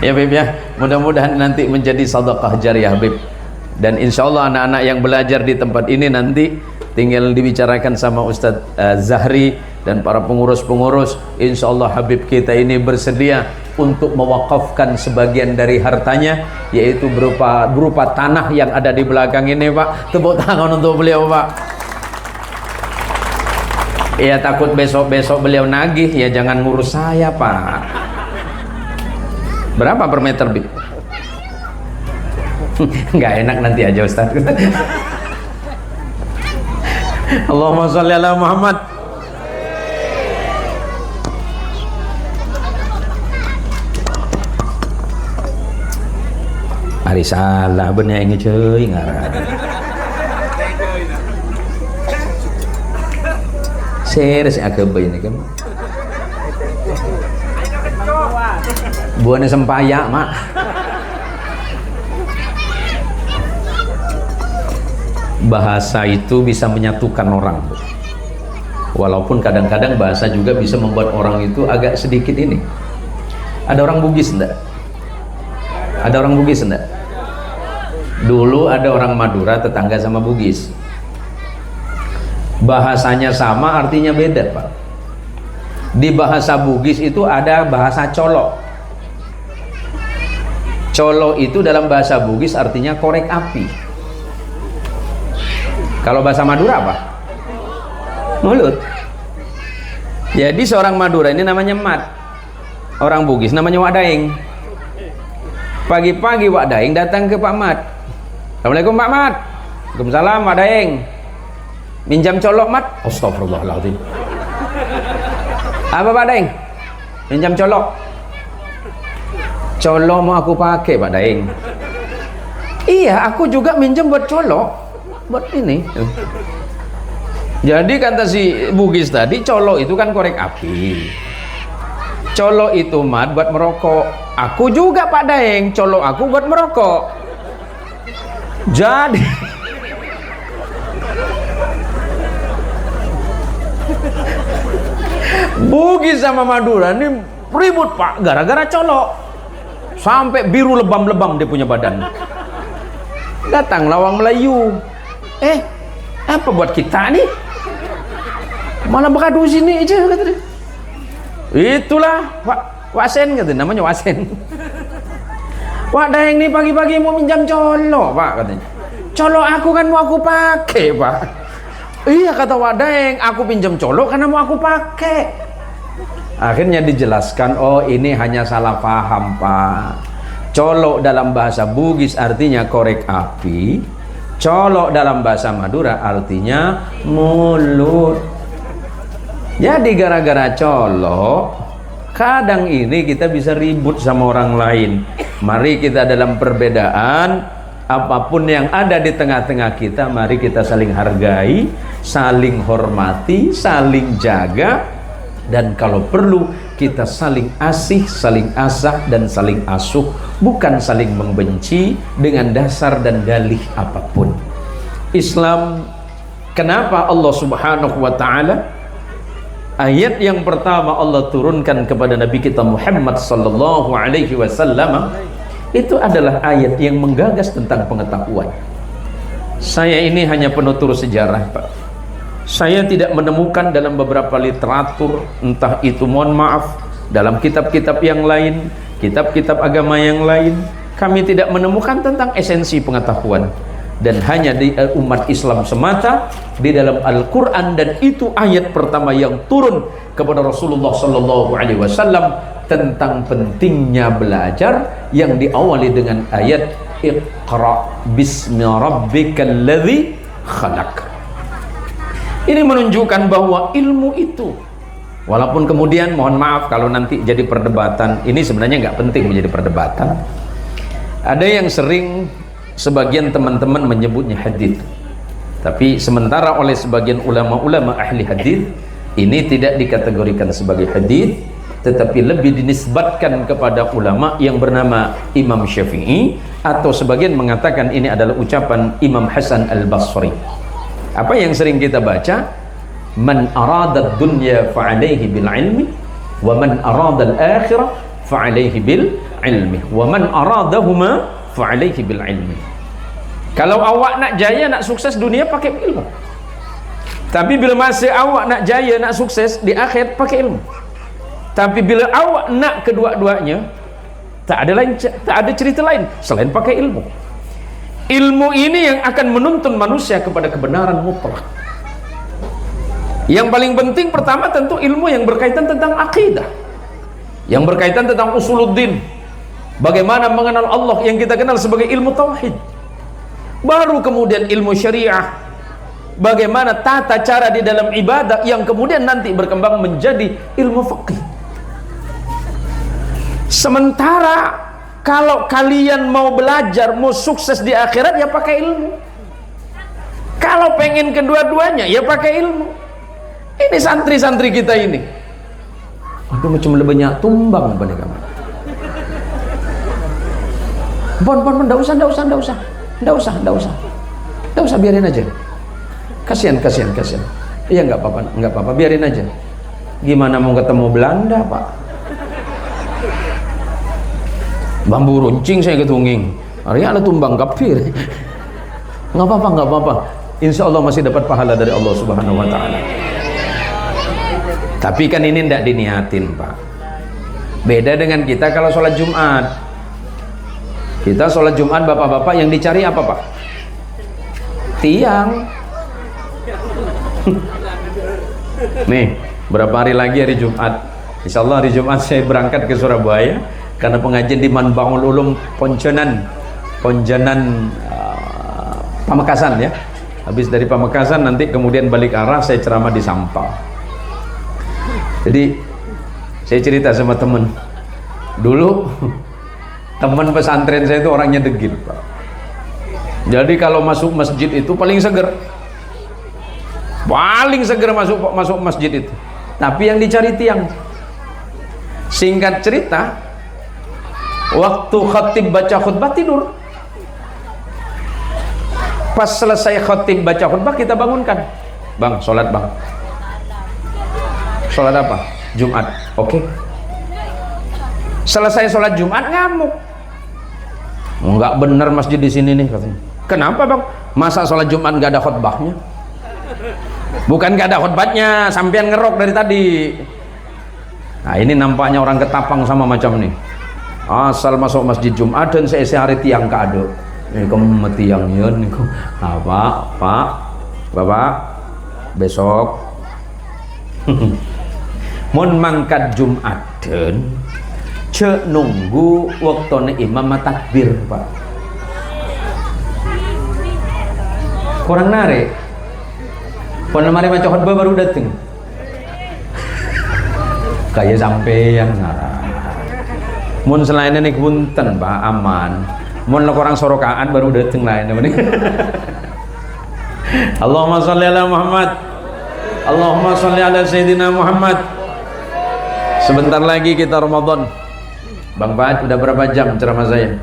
Ya, Habib ya. Mudah-mudahan nanti menjadi sedekah jariyah, Habib. Dan insyaallah anak-anak yang belajar di tempat ini nanti tinggal dibicarakan sama Ustadz Zahri dan para pengurus-pengurus. Insyaallah Habib kita ini bersedia untuk mewakafkan sebagian dari hartanya, yaitu berupa tanah yang ada di belakang ini, Pak. Tepuk tangan untuk beliau, Pak. Ya takut besok-besok beliau nagih, ya jangan ngurus saya, Pak. Berapa per meter, Bib? Nggak enak nanti aja, Ustaz. Allahumma sholli ala Muhammad. Hari salah bener yang cuy ngarang. Serius agak ini kan. Buahnya sempaya, Mak. Bahasa itu bisa menyatukan orang. Walaupun kadang-kadang bahasa juga bisa membuat orang itu agak sedikit ini. Ada orang Bugis enggak? Ada orang Bugis enggak? Dulu ada orang Madura tetangga sama Bugis. Bahasanya sama, artinya beda, Pak. Di bahasa Bugis itu ada bahasa colok. Colok itu dalam bahasa Bugis artinya korek api. Kalau bahasa Madura apa? Mulut. Jadi seorang Madura ini namanya Mat. Orang Bugis namanya Wak Daeng. Pagi-pagi Wak Daeng datang ke Pak Mat. Assalamualaikum Pak Mat. Waalaikumsalam Wak Daeng. Minjam colok, Mat. Astagfirullahaladzim. Apa Pak Daeng? Minjam colok. Colok mau aku pakai, Pak Daeng. Iya, aku juga minjam buat colok. Buat ini. Jadi kata si Bugis tadi, colok itu kan korek api. Colok itu, Mat, buat merokok. Aku juga, Pak Daeng, colok aku buat merokok. Jadi Bugis sama Madura ini ribut, Pak, gara-gara colok. Sampai biru lebam-lebam dia punya badan. Datang lawang Melayu. Apa buat kita nih? Malah beradu sini aja, kata dia. Itulah Pak Wasen, kata namanya Wasen. Wak Daeng nih pagi-pagi mau minjam colok, Pak, katanya. Colok aku kan mau aku pakai, Pak. Iya, kata Wak Daeng, aku pinjam colok karena mau aku pakai. Akhirnya dijelaskan, oh ini hanya salah paham, Pak. Colok dalam bahasa Bugis artinya korek api. Colok dalam bahasa Madura artinya mulut. Jadi gara-gara colok, kadang ini kita bisa ribut sama orang lain. Mari kita dalam perbedaan, apapun yang ada di tengah-tengah kita, mari kita saling hargai, saling hormati, saling jaga, dan kalau perlu kita saling asih, saling asah, dan saling asuh, bukan saling membenci dengan dasar dan dalih apapun. Islam, kenapa Allah Subhanahu wa ta'ala ayat yang pertama Allah turunkan kepada Nabi kita Muhammad sallallahu alaihi wasallam itu adalah ayat yang menggagas tentang pengetahuan. Saya ini hanya penutur sejarah, Pak. Saya tidak menemukan dalam beberapa literatur, entah itu, mohon maaf, dalam kitab-kitab yang lain, kitab-kitab agama yang lain, kami tidak menemukan tentang esensi pengetahuan. Dan hanya di umat Islam semata, di dalam Al-Quran, dan itu ayat pertama yang turun kepada Rasulullah sallallahu alaihi wasallam tentang pentingnya belajar, yang diawali dengan ayat Iqra bismi rabbikal ladzi khalaq. Ini menunjukkan bahwa ilmu itu, walaupun kemudian mohon maaf kalau nanti jadi perdebatan, ini sebenarnya nggak penting menjadi perdebatan. Ada yang sering sebagian teman-teman menyebutnya hadis, tapi sementara oleh sebagian ulama-ulama ahli hadis ini tidak dikategorikan sebagai hadis, tetapi lebih dinisbatkan kepada ulama yang bernama Imam Syafi'i, atau sebagian mengatakan ini adalah ucapan Imam Hasan Al-Basri. Apa yang sering kita baca, man arada dunya fa'alaihi bil ilmi, wa man arada al-akhirah fa'alaihi bil ilmi, wa man aradahuma fa'alaihi bil ilmi. Kalau awak nak jaya, nak sukses dunia, pakai ilmu. Tapi bila masa awak nak jaya, nak sukses di akhir, pakai ilmu. Tapi bila awak nak kedua-duanya, tak ada cerita lain selain pakai ilmu. Ilmu ini yang akan menuntun manusia kepada kebenaran mutlak. Yang paling penting pertama tentu ilmu yang berkaitan tentang akidah, yang berkaitan tentang usuluddin, bagaimana mengenal Allah yang kita kenal sebagai ilmu tauhid. Baru kemudian ilmu syariah, bagaimana tata cara di dalam ibadah, yang kemudian nanti berkembang menjadi ilmu fikih. Sementara kalau kalian mau belajar, mau sukses di akhirat, ya pakai ilmu. Kalau pengen kedua-duanya, ya pakai ilmu. Ini santri-santri kita ini, aduh macam lebih banyak tumbang pada kamu. Bon, enggak usah, biarin aja. Kasihan. Iya, enggak apa-apa, biarin aja. Gimana mau ketemu Belanda, Pak? Bambu runcing saya ketunging, hari ada tumbang kafir. Nggak apa-apa, insya Allah masih dapat pahala dari Allah Subhanahu wa ta'ala. Tapi kan ini tidak diniatin, Pak. Beda dengan kita kalau sholat Jumat. Kita sholat Jumat, bapak-bapak, yang dicari apa, Pak? Tiang. Nih, berapa hari lagi hari Jumat? Insya Allah hari Jumat saya berangkat ke Surabaya, karena pengajian di Manbangun Ulum Ponjonan Pamekasan ya. Habis dari Pamekasan nanti kemudian balik arah saya ceramah di Sampang. Jadi saya cerita sama temen dulu, teman pesantren saya itu orangnya degil, Pak. Jadi kalau masuk masjid itu paling seger masuk masjid itu, tapi yang dicari tiang. Singkat cerita, waktu khatib baca khutbah tidur. Pas selesai khatib baca khutbah, kita bangunkan, Bang, sholat Bang. Sholat apa? Jumat. Oke. Selesai sholat Jumat ngamuk. Enggak benar masjid di sini nih, katanya. Kenapa, Bang? Masa sholat Jumat nggak ada khutbahnya? Bukan nggak ada khutbahnya, sampean ngerok dari tadi. Nah, ini nampaknya orang ketapang sama macam nih. Asal masuk masjid Jumat dan saya hari tiang kado. Ini kamu tiang ya niku. Apa, Pak? Bapak, besok mun mangkat Jumat dan cek nunggu waktune imam takbir, Pak. Kurang narik. Pon mari maca khutbah baru dateng. Kayak sampai yang ngarah. Mun selain ini punten Pak aman. Mun orang sorokaan baru dateng lain ini. Allahumma sholli ala Muhammad. Allahumma sholli ala Sayyidina Muhammad. Sebentar lagi kita Ramadan. Bang Pak, udah berapa jam ceramah saya?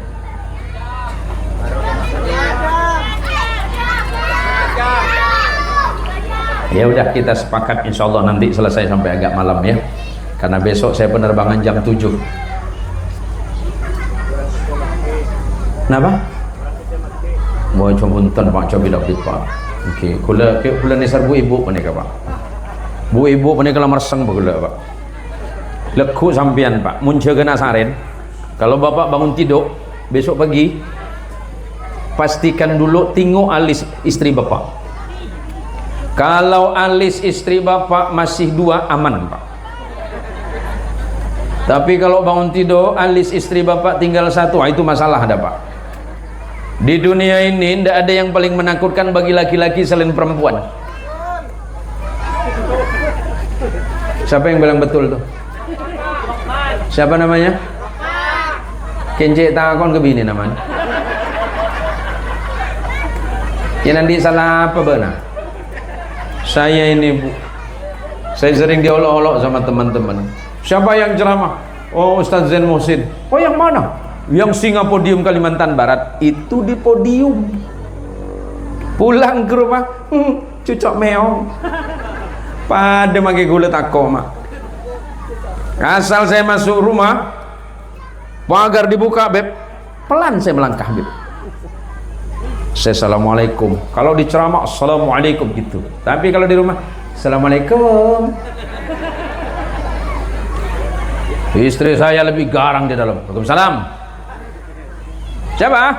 Ya udah kita sepakat insya Allah nanti selesai sampai agak malam ya. Karena besok saya penerbangan jam 7. Kenapa? Mau coba punten Pak, coba bidak Pak. Okey, kula nisar bu ibu panika Pak. Bu ibu panika lamar seng bagula Pak. Lekku sampian Pak, mun jaga nasaren. Kalau Bapak bangun tidur besok pagi, pastikan dulu tengok alis istri Bapak. Kalau alis istri Bapak masih 2 aman Pak. Tapi kalau bangun tidur alis istri Bapak tinggal 1, itu masalah ada Pak. Di dunia ini tidak ada yang paling menakutkan bagi laki-laki selain perempuan. Siapa yang bilang betul tuh? Siapa namanya? Kence takon ke bini namanya. Ya nanti salah apa benar? Saya ini Bu, saya sering diolok-olok sama teman-teman. Siapa yang ceramah? Oh Ustaz Zain Muhsin. Oh yang mana? Yang singa podium Kalimantan Barat. Itu di podium. Pulang ke rumah, cucok meong. Pada magi gulet aku mak. Asal saya masuk rumah, pagar dibuka beb, pelan saya melangkah beb. Saya assalamualaikum. Kalau di ceramah assalamualaikum gitu. Tapi kalau di rumah assalamualaikum. Istri saya lebih garang di dalam. Waalaikumsalam. Siapa?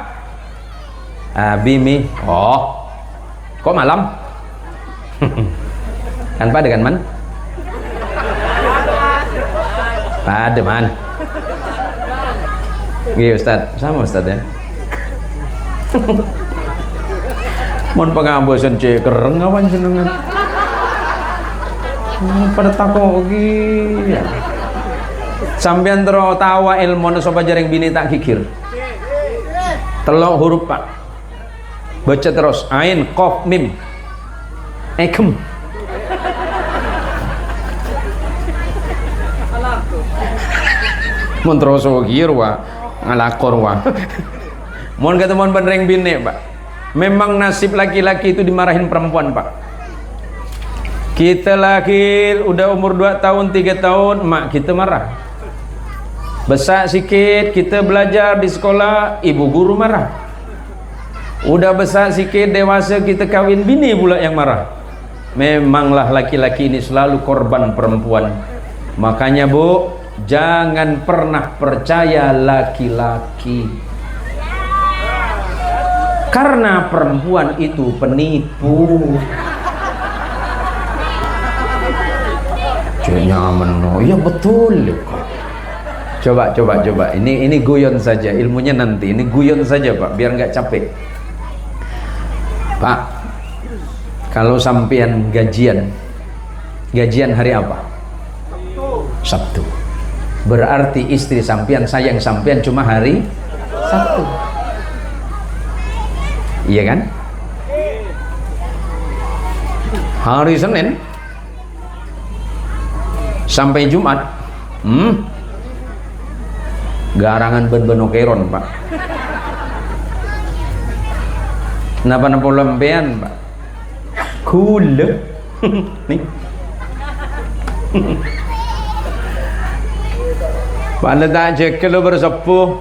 Bimi. Oh, kok malam? Kan pada kan man? Pada man. Iya Ustaz, sama Ustaz ya. Mon pengambosan cek kereng awan senengan. Pada takut lagi. Sampean terus tawa ilmu sobat jaring bini tak kikir. Telok huruf Pak. Baca terus ain qaf mim. Ekem. Mun terus kikir wa ngalakor wa. Mun kata mon benereng bini Pak. Memang nasib laki-laki itu dimarahin perempuan Pak. Kita laki udah umur 2 tahun 3 tahun mak kita marah. Besar sikit kita belajar di sekolah ibu guru marah. Udah besar sikit dewasa kita kawin bini pula yang marah. Memanglah laki-laki ini selalu korban perempuan. Makanya Bu, jangan pernah percaya laki-laki. Karena perempuan itu penipu. Cek nyaman no. Iya betul. Coba. Ini guyon saja, ilmunya nanti. Ini guyon saja Pak, biar nggak capek. Pak, kalau sampean gajian hari apa? Sabtu. Berarti istri sampean sayang sampean cuma hari Sabtu. Iya kan? Hari Senin sampai Jumat, garangan ben-benokeron Pak. Napa lempean Pak? Kule. Nih. Pada tak cek lo bersepuh.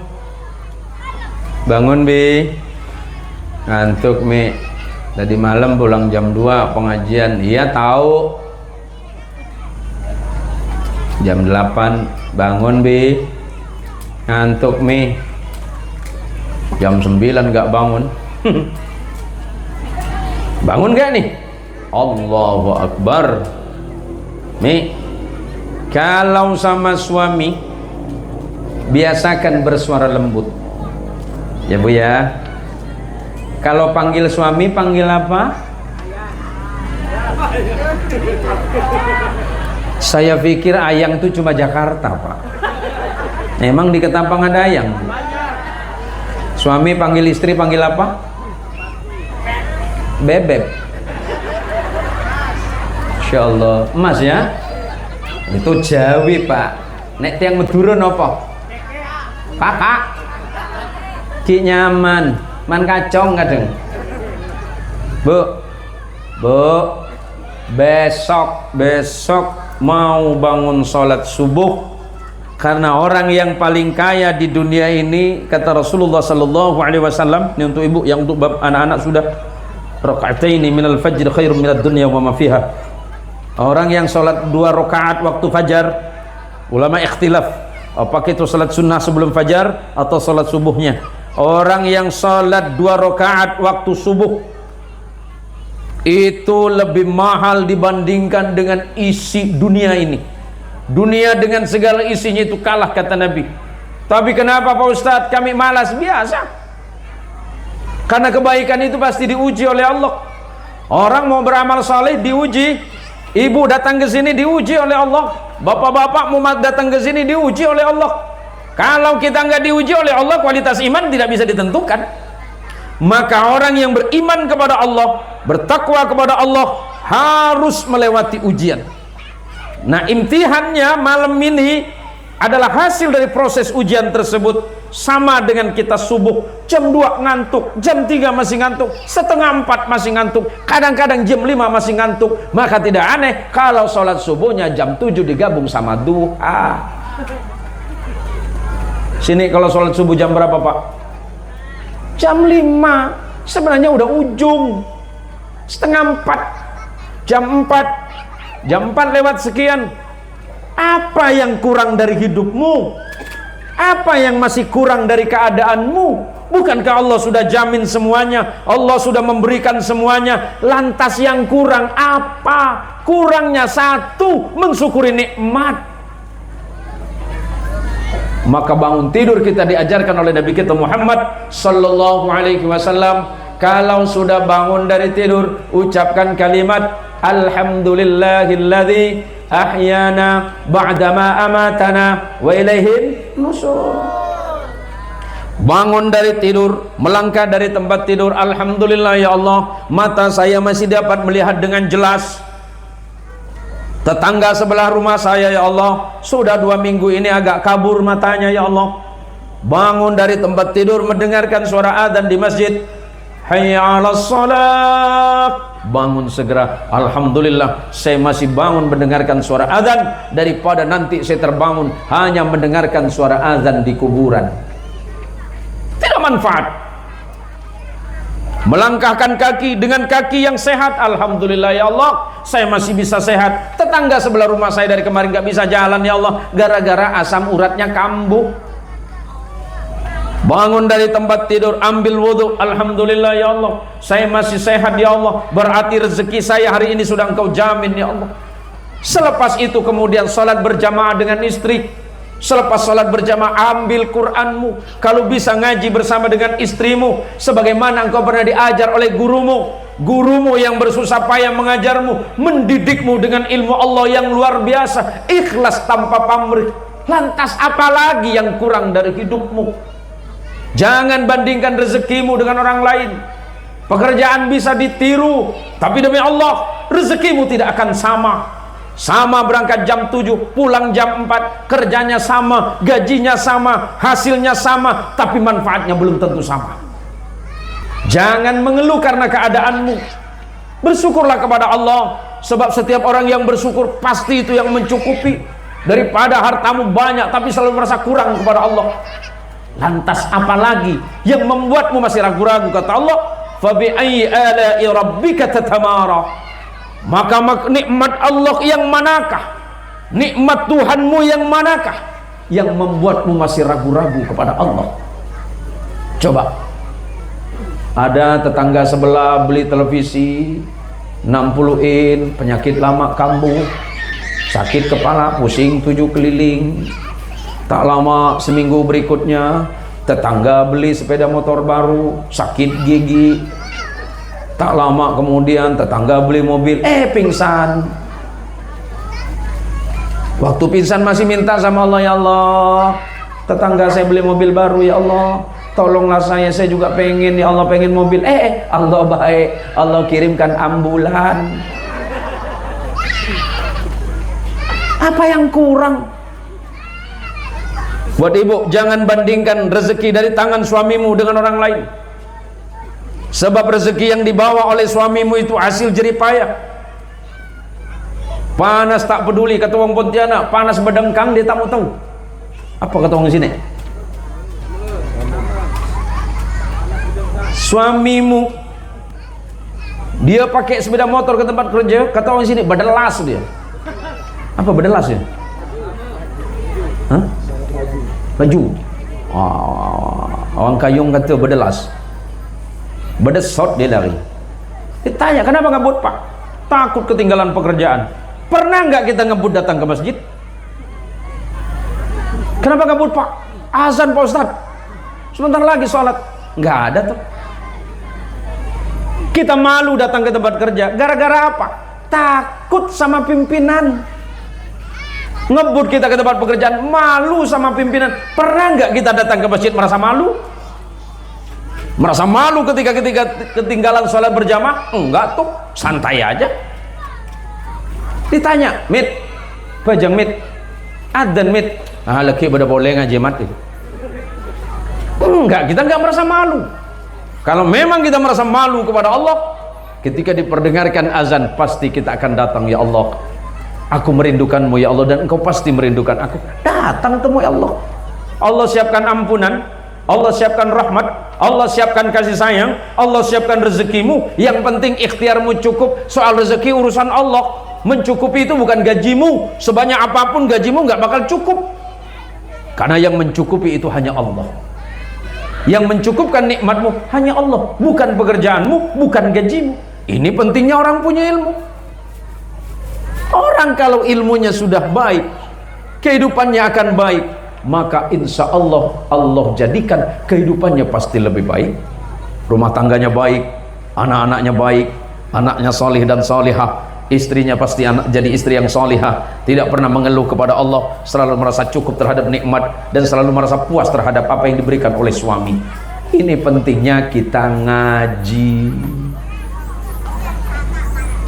Bangun Bi. Ngantuk Mi. Tadi malam pulang jam 2 pengajian. Iya tahu. Jam 8 bangun Bi. Ngantuk Mi. Jam 9 gak bangun. Bangun gak nih? Allahu Akbar. Mi, kalau sama suami biasakan bersuara lembut ya Bu ya. Kalau panggil suami panggil apa? Saya pikir ayang itu cuma Jakarta Pak. Emang di Ketapang ada ayam? Suami panggil istri panggil apa? Bebek. Insya Allah. Emas ya? Itu Jawi pak. Nek tiang Madura apa? Kakak. Ki nyaman. Man kacong kadang. Bu. Besok mau bangun sholat subuh. Karena orang yang paling kaya di dunia ini, kata Rasulullah sallallahu alaihi wasallam, ini untuk ibu, yang untuk anak-anak sudah, raka'ataini minal fajr khairum minad dunya wa ma fiha. Orang yang sholat 2 rakaat waktu fajar, ulama ikhtilaf apakah itu sholat sunnah sebelum fajar atau sholat subuhnya. Orang yang sholat 2 rakaat waktu subuh itu lebih mahal dibandingkan dengan isi dunia ini. Dunia dengan segala isinya itu kalah, kata Nabi. Tapi kenapa Pak Ustadz kami malas? Biasa. Karena kebaikan itu pasti diuji oleh Allah. Orang mau beramal saleh diuji. Ibu datang ke sini diuji oleh Allah. Bapak-bapak mau datang ke sini diuji oleh Allah. Kalau kita nggak diuji oleh Allah, kualitas iman tidak bisa ditentukan. Maka orang yang beriman kepada Allah, bertakwa kepada Allah, harus melewati ujian. Nah, imtihannya malam ini adalah hasil dari proses ujian tersebut. Sama dengan kita subuh jam 2 ngantuk, jam 3 masih ngantuk, setengah 4 masih ngantuk, kadang-kadang jam 5 masih ngantuk. Maka tidak aneh kalau sholat subuhnya jam 7 digabung sama duha. Sini kalau sholat subuh jam berapa Pak? Jam 5. Sebenarnya udah ujung. Setengah 4. Jam 4 lewat sekian. Apa yang kurang dari hidupmu? Apa yang masih kurang dari keadaanmu? Bukankah Allah sudah jamin semuanya? Allah sudah memberikan semuanya. Lantas yang kurang apa? Kurangnya satu, mensyukuri nikmat. Maka bangun tidur kita diajarkan oleh Nabi kita Muhammad sallallahu alaihi wasallam, kalau sudah bangun dari tidur ucapkan kalimat alhamdulillahilladzi ahyana ba'dama amatana wa ilaihin nusur. Bangun dari tidur, melangkah dari tempat tidur, alhamdulillah ya Allah, mata saya masih dapat melihat dengan jelas. Tetangga sebelah rumah saya ya Allah, sudah 2 minggu ini agak kabur matanya ya Allah. Bangun dari tempat tidur mendengarkan suara adzan di masjid, hayya 'alas shalah. Bangun segera, alhamdulillah saya masih bangun mendengarkan suara adzan daripada nanti saya terbangun hanya mendengarkan suara adzan di kuburan. Tidak manfaat. Melangkahkan kaki dengan kaki yang sehat, alhamdulillah ya Allah saya masih bisa sehat. Tetangga sebelah rumah saya dari kemarin gak bisa jalan ya Allah, gara-gara asam uratnya kambuh. Bangun dari tempat tidur, ambil wudhu, alhamdulillah ya Allah saya masih sehat ya Allah, berarti rezeki saya hari ini sudah Engkau jamin ya Allah. Selepas itu kemudian salat berjamaah dengan istri. Selepas salat berjamaah ambil Qur'anmu, kalau bisa ngaji bersama dengan istrimu sebagaimana engkau pernah diajar oleh gurumu yang bersusah payah mengajarmu, mendidikmu dengan ilmu Allah yang luar biasa, ikhlas tanpa pamrih. Lantas apalagi yang kurang dari hidupmu? Jangan bandingkan rezekimu dengan orang lain. Pekerjaan bisa ditiru, tapi demi Allah rezekimu tidak akan sama. Sama berangkat jam 7, pulang jam 4, kerjanya sama, gajinya sama, hasilnya sama, tapi manfaatnya belum tentu sama. Jangan mengeluh karena keadaanmu. Bersyukurlah kepada Allah, sebab setiap orang yang bersyukur pasti itu yang mencukupi. Daripada hartamu banyak tapi selalu merasa kurang kepada Allah. Lantas apalagi yang membuatmu masih ragu-ragu? Kata Allah, fa bi ayyi ala'i rabbika tatamara. Maka nikmat Allah yang manakah? Nikmat Tuhanmu yang manakah yang membuatmu masih ragu-ragu kepada Allah? Coba. Ada tetangga sebelah beli televisi 60 in, penyakit lama kambuh, sakit kepala, pusing 7 keliling. Tak lama seminggu berikutnya tetangga beli sepeda motor baru, sakit gigi. Tak lama kemudian tetangga beli mobil, pingsan. Waktu pingsan masih minta sama Allah, ya Allah Tetangga saya beli mobil baru, ya Allah tolonglah saya juga pengen, ya Allah pengen mobil. Allah baik, Allah kirimkan ambulan. Apa yang kurang? Buat ibu, jangan bandingkan rezeki dari tangan suamimu dengan orang lain. Sebab rezeki yang dibawa oleh suamimu itu hasil jerih payah. Panas tak peduli, kata orang Pontianak, panas berdengkang dia tak mau tahu. Apa kata orang sini? Suamimu dia pakai sepeda motor ke tempat kerja, kata orang sini berdelas dia. Apa berdelas ya? Hah? Baju. Orang Kayung kata berdelas. Berdesot dia lari. Ditanya, kenapa ngebut pak? Takut ketinggalan pekerjaan. Pernah nggak kita ngebut datang ke masjid? Kenapa ngebut pak? Azan pak Ustadz, sebentar lagi sholat. Nggak ada tuh. Kita malu datang ke tempat kerja. Gara-gara apa? Takut sama pimpinan. Ngebut kita ke tempat pekerjaan, malu sama pimpinan. Pernah nggak kita datang ke masjid merasa malu? Merasa malu ketika ketinggalan sholat berjamaah? Enggak tuh, santai aja. Ditanya, mit, pajang mit, adzan mit, laki pada boleh ngaji mat itu. Enggak, kita enggak merasa malu. Kalau memang kita merasa malu kepada Allah, ketika diperdengarkan azan, pasti kita akan datang, ya Allah, aku merindukanmu ya Allah, dan engkau pasti merindukan aku. Datang temu ya Allah. Allah siapkan ampunan, Allah siapkan rahmat, Allah siapkan kasih sayang, Allah siapkan rezekimu. Yang penting ikhtiarmu cukup. Soal rezeki urusan Allah. Mencukupi itu bukan gajimu. Sebanyak apapun gajimu nggak bakal cukup, karena yang mencukupi itu hanya Allah. Yang mencukupkan nikmatmu hanya Allah, bukan pekerjaanmu, bukan gajimu. Ini pentingnya orang punya ilmu. Orang kalau ilmunya sudah baik, kehidupannya akan baik, maka insya Allah Allah jadikan kehidupannya pasti lebih baik. Rumah tangganya baik, anak-anaknya baik, anaknya solih dan solihah, istrinya pasti jadi istri yang solihah, tidak pernah mengeluh kepada Allah, selalu merasa cukup terhadap nikmat, dan selalu merasa puas terhadap apa yang diberikan oleh suami. Ini pentingnya kita ngaji.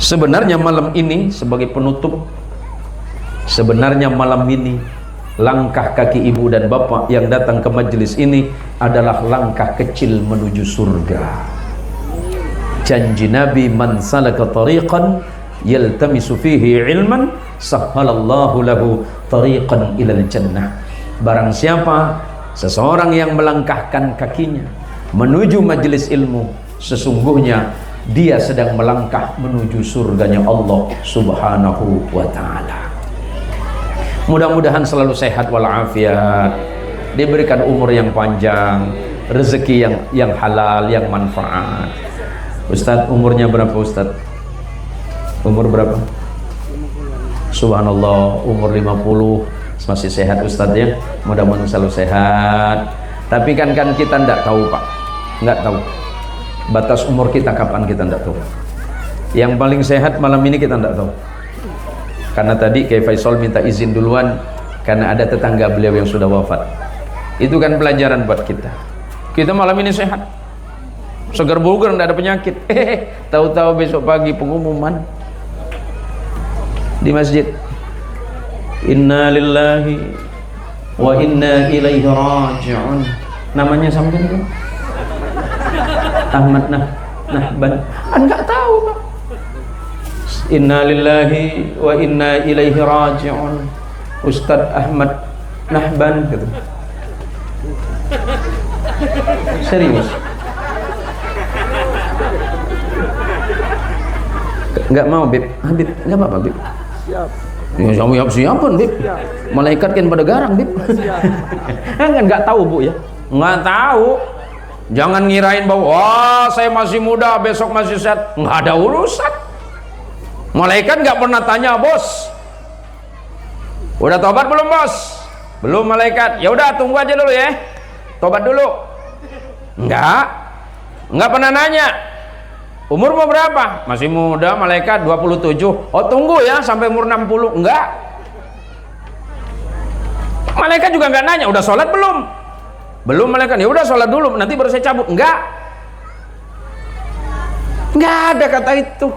Sebenarnya malam ini sebagai penutup, sebenarnya malam ini langkah kaki ibu dan bapak yang datang ke majelis ini adalah langkah kecil menuju surga. Janji Nabi, man salaka tariqan yaltamisu fihi ilman sahhalallahu lahu tariqan ilal jannah. Barang siapa seseorang yang melangkahkan kakinya menuju majelis ilmu, sesungguhnya dia sedang melangkah menuju surganya Allah subhanahu wa ta'ala. Mudah-mudahan selalu sehat walafiat, diberikan umur yang panjang, rezeki yang halal, yang manfaat. Ustadz, umurnya berapa Ustadz? Umur berapa? Subhanallah, umur 50, masih sehat Ustadz ya. Mudah-mudahan selalu sehat. Tapi kan kita tidak tahu Pak, nggak tahu batas umur kita kapan, kita tidak tahu. Yang paling sehat malam ini kita tidak tahu, karena tadi Kiai Faisal minta izin duluan karena ada tetangga beliau yang sudah wafat. Itu kan pelajaran buat kita. Kita malam ini sehat, segar bugar, tidak ada penyakit. Tahu-tahu besok pagi pengumuman di masjid, inna lillahi wa inna ilaihi raji'un. Namanya sampai kan? Ahmad Nahban. Enggak tahu Pak. Inna lillahi wa inna ilaihi raji'un. Ustadz Ahmad Nahban gitu. Serius. Enggak mau Bib. Habib, enggak apa-apa Bib. Siap. Ya, siapkan Bib. Malaikat kan pada garang Bib. Kan enggak tahu Bu ya. Enggak tahu. Jangan ngirain bahwa wah saya masih muda, besok masih sehat. Nggak ada urusan. Malaikat nggak pernah tanya, bos, udah tobat belum bos? Belum malaikat. Ya udah tunggu aja dulu ya, tobat dulu. Nggak pernah nanya. Umur mau berapa? Masih muda malaikat 27. Oh tunggu ya sampai umur 60. Enggak. Malaikat juga nggak nanya, udah sholat belum? Belum. Malaikat, ya udah sholat dulu, nanti baru saya cabut. Nggak ada kata itu.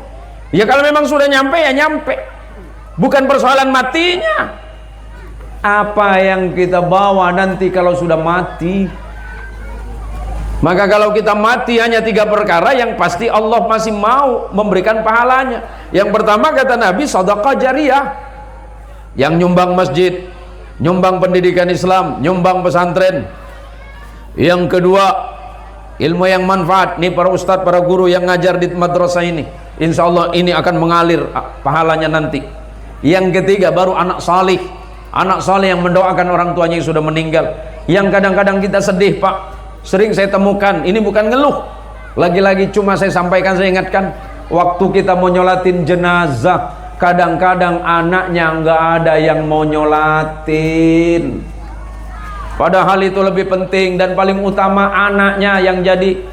Ya kalau memang sudah nyampe ya nyampe, bukan persoalan matinya. Apa yang kita bawa nanti kalau sudah mati? Maka kalau kita mati hanya 3 perkara yang pasti Allah masih mau memberikan pahalanya. Yang pertama kata Nabi, sedekah jariyah, yang nyumbang masjid, nyumbang pendidikan Islam, nyumbang pesantren. Yang kedua, ilmu yang manfaat. Nih para ustadz, para guru yang ngajar di madrasah ini, insya Allah ini akan mengalir pahalanya nanti. Yang ketiga baru anak salih, anak salih yang mendoakan orang tuanya yang sudah meninggal. Yang kadang-kadang kita sedih Pak, sering saya temukan, ini bukan ngeluh, lagi-lagi cuma saya sampaikan, saya ingatkan, waktu kita mau nyolatin jenazah, kadang-kadang anaknya nggak ada yang mau nyolatin, padahal itu lebih penting dan paling utama. Anaknya yang jadi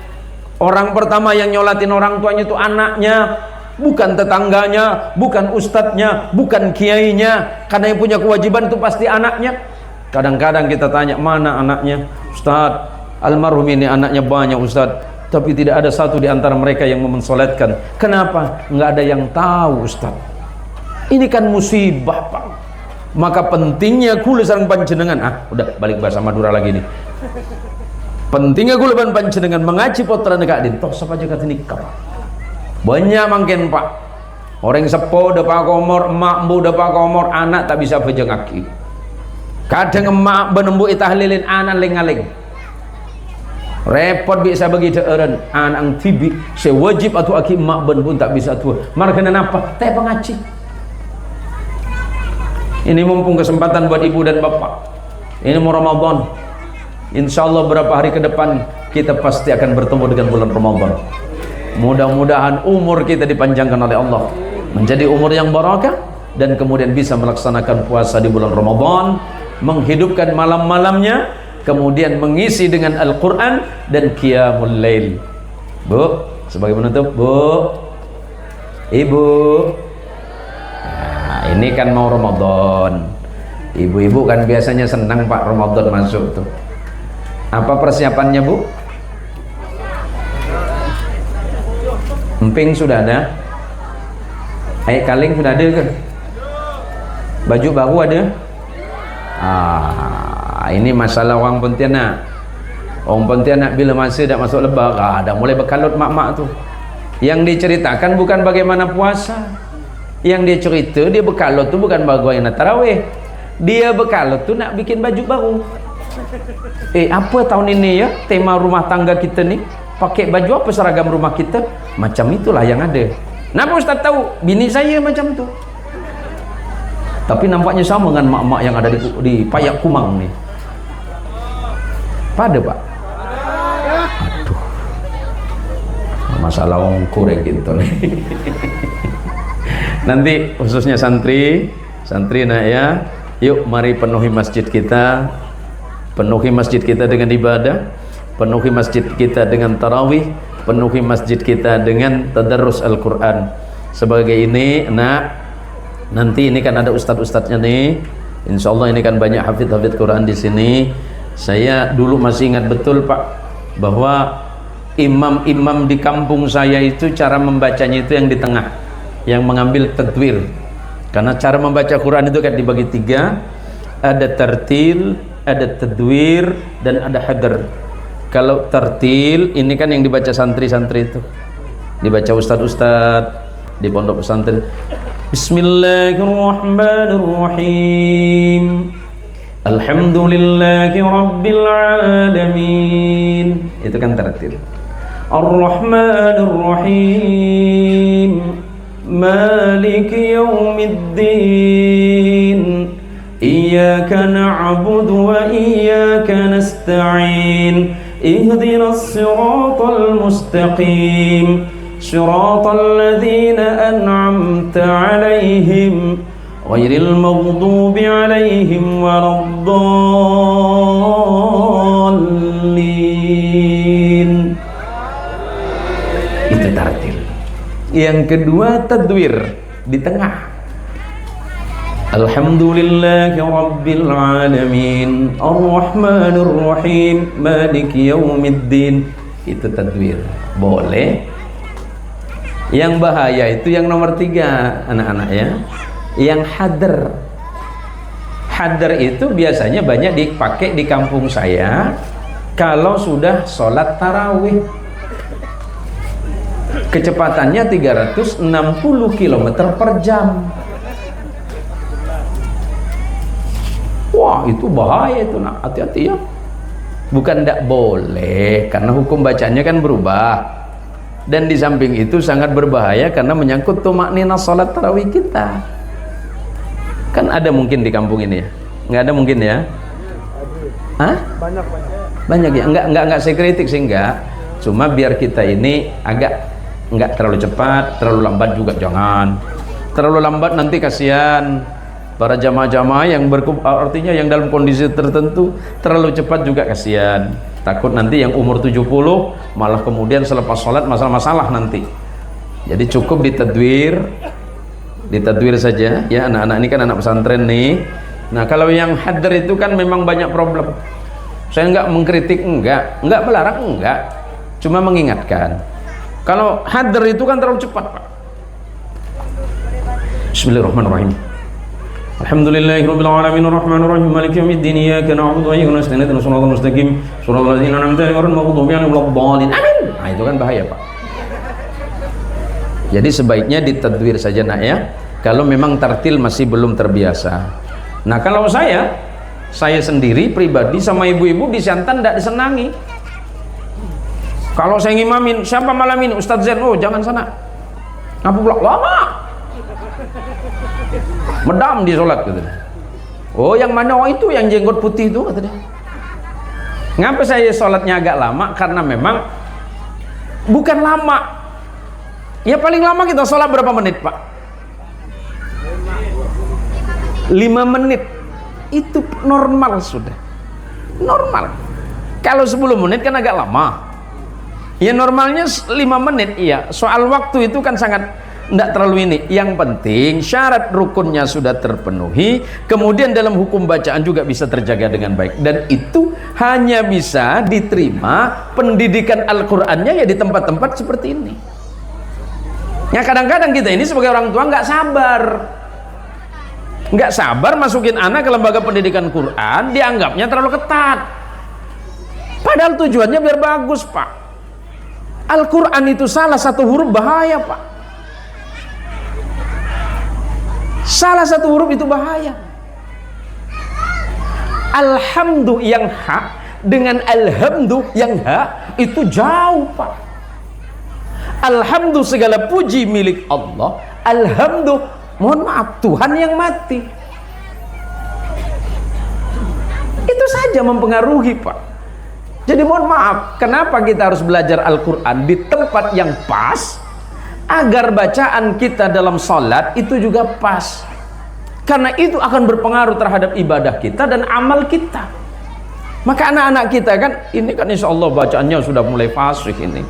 orang pertama yang nyolatin orang tuanya itu anaknya, bukan tetangganya, bukan ustadznya, bukan kiainya, karena yang punya kewajiban itu pasti anaknya. Kadang-kadang kita tanya, mana anaknya? Ustadz, almarhum ini anaknya banyak Ustadz, tapi tidak ada satu di antara mereka yang mensolatkan. Kenapa? Nggak ada yang tahu Ustadz. Ini kan musibah Pak. Maka pentingnya kula sareng panjenengan, udah balik bahasa Madura lagi nih. Pentingnya kula panjenengan mengaji putra nekak din, toh sapa jaga nikah. Banyak mangken Pak. Orang sepo depa komor, emak mbu depa komor, anak tak bisa baca ngaki. Kadang emak benembu itahlilin anak ling-aling. Repot bisa bagi deureun anak tibi sewajib atau aki emak ben pun tak bisa tua. Margana apa? Teh pengaji. Ini mumpung kesempatan buat ibu dan bapak. Ini mau Ramadan. Insya Allah beberapa hari ke depan kita pasti akan bertemu dengan bulan Ramadan. Mudah-mudahan umur kita dipanjangkan oleh Allah menjadi umur yang barakah, dan kemudian bisa melaksanakan puasa di bulan Ramadan, menghidupkan malam-malamnya, kemudian mengisi dengan Al-Quran dan Qiyamul Lail. Bu, sebagai penutup, Bu, Ibu, nah, ini kan mau Ramadan. Ibu-ibu kan biasanya senang Pak Ramadan masuk tuh. Apa persiapannya Bu? Emping sudah ada? Air kaling sudah ada kan? Baju baru ada? Ini masalah orang Pontianak. Orang Pontianak bila masa dah masuk lebaran, dah mulai berkalut mak-mak tu. Yang diceritakan bukan bagaimana puasa. Yang dia cerita, dia berkalut tu bukan bagaimana tarawih. Dia berkalut tu nak bikin baju baru. Apa tahun ini ya tema rumah tangga kita ni? Pakai baju apa seragam rumah kita? Macam itulah yang ada. Kenapa Ustaz tahu? Bini saya macam tu. Tapi nampaknya sama dengan mak-mak yang ada di Payak Kumang ni. Pada Pak? Aduh, masalah orang kurang gitu nih. Nanti khususnya santri nak ya, yuk mari penuhi masjid kita, penuhi masjid kita dengan ibadah, penuhi masjid kita dengan tarawih, penuhi masjid kita dengan tadarrus Al-Quran. Sebagai ini nanti ini kan ada ustadz-ustadznya nih, insya Allah ini kan banyak hafidh-hafidh Quran di sini. Saya dulu masih ingat betul Pak, bahwa imam-imam di kampung saya itu cara membacanya itu yang di tengah, yang mengambil tadwir. Karena cara membaca Quran itu kan dibagi 3, ada tartil, ada tadwir, dan ada hadar. Kalau tartil ini kan yang dibaca santri-santri itu, dibaca ustadz-ustadz di pondok pesantren. Bismillahirrahmanirrahim. Alhamdulillahi Rabbil Alamin. Itu kan tartil. Ar-Rahmanir-Rahim, Maliki Yawmiddin, Iyyaka na'budu wa iyyaka nasta'in, Ihdinas siratal mustaqim, Siratal ladzina an'amta 'alaihim, ghairil maghdubi 'alaihim waladdallin. Itu tartil. Yang kedua tadwir di tengah. Alhamdulillahi Rabbil Alamin Ar-Rahmanir Rahim Maliki Yaumiddin. Itu tadwir. Boleh. Yang bahaya itu yang nomor 3, anak-anak ya. Yang hadar. Hadar itu biasanya banyak dipakai di kampung saya kalau sudah sholat tarawih. Kecepatannya 360 km per jam. Wah, itu bahaya itu, nak. Hati-hati ya. Bukan tidak boleh, karena hukum bacanya kan berubah. Dan di samping itu sangat berbahaya karena menyangkut tumakninah salat tarawih kita. Kan ada mungkin di kampung ini ya? Nggak ada mungkin ya? Hah? Banyak ya? Enggak saya kritik sih, enggak. Cuma biar kita ini agak enggak terlalu cepat, terlalu lambat juga jangan. Terlalu lambat nanti kasihan para jamaah-jamaah yang artinya yang dalam kondisi tertentu. Terlalu cepat juga kasihan, takut nanti yang umur 70 malah kemudian selepas sholat masalah-masalah nanti. Jadi cukup ditadwir saja ya. Anak-anak ini kan anak pesantren nih. Nah, kalau yang hadar itu kan memang banyak problem. Saya enggak mengkritik, enggak melarang, enggak, cuma mengingatkan. Kalau hadar itu kan terlalu cepat, Pak. Bismillahirrahmanirrahim. Alhamdulillahirabbil alamin arrahmanir rahim maliki yaumiddin iyyaka na'budu wa iyyaka nasta'in ihdinas siratal mustaqim siratal ladzina an'amta 'alaihim ghairil maghdubi 'alaihim waladdallin. Amin. Nah, itu kan bahaya, Pak. Jadi sebaiknya ditadwir saja, nak ya. Kalau memang tartil masih belum terbiasa. Nah, kalau saya sendiri pribadi sama ibu-ibu di Siantan tidak disenangi. Kalau saya ngimamin, siapa malam ini? Ustadz Zen. Oh, jangan sana. Ngapa pula? Lama. Medam di sholat gitu. Oh, yang mana? Oh, itu yang jenggot putih itu kata dia. Ngapa saya sholatnya agak lama? Karena memang bukan lama. Ya paling lama kita sholat berapa menit, Pak? 5 menit. Itu normal sudah. Normal. Kalau 10 menit kan agak lama. Ya normalnya 5 menit. Iya. Soal waktu itu kan sangat tidak terlalu ini. Yang penting syarat rukunnya sudah terpenuhi, kemudian dalam hukum bacaan juga bisa terjaga dengan baik, dan itu hanya bisa diterima pendidikan Al-Qur'annya ya di tempat-tempat seperti ini. Ya kadang-kadang kita ini sebagai orang tua nggak sabar masukin anak ke lembaga pendidikan Quran, dianggapnya terlalu ketat, padahal tujuannya biar bagus, Pak. Al-Quran itu salah satu huruf bahaya, Pak. Salah satu huruf itu bahaya. Alhamdu yang ha dengan alhamdu yang ha itu jauh, Pak. Alhamdu segala puji milik Allah. Alhamdu, mohon maaf, Tuhan yang mati. Itu saja mempengaruhi, Pak. Jadi mohon maaf, kenapa kita harus belajar Al-Quran di tempat yang pas, agar bacaan kita dalam sholat itu juga pas. Karena itu akan berpengaruh terhadap ibadah kita dan amal kita. Maka anak-anak kita kan, ini kan insya Allah bacaannya sudah mulai fasih ini.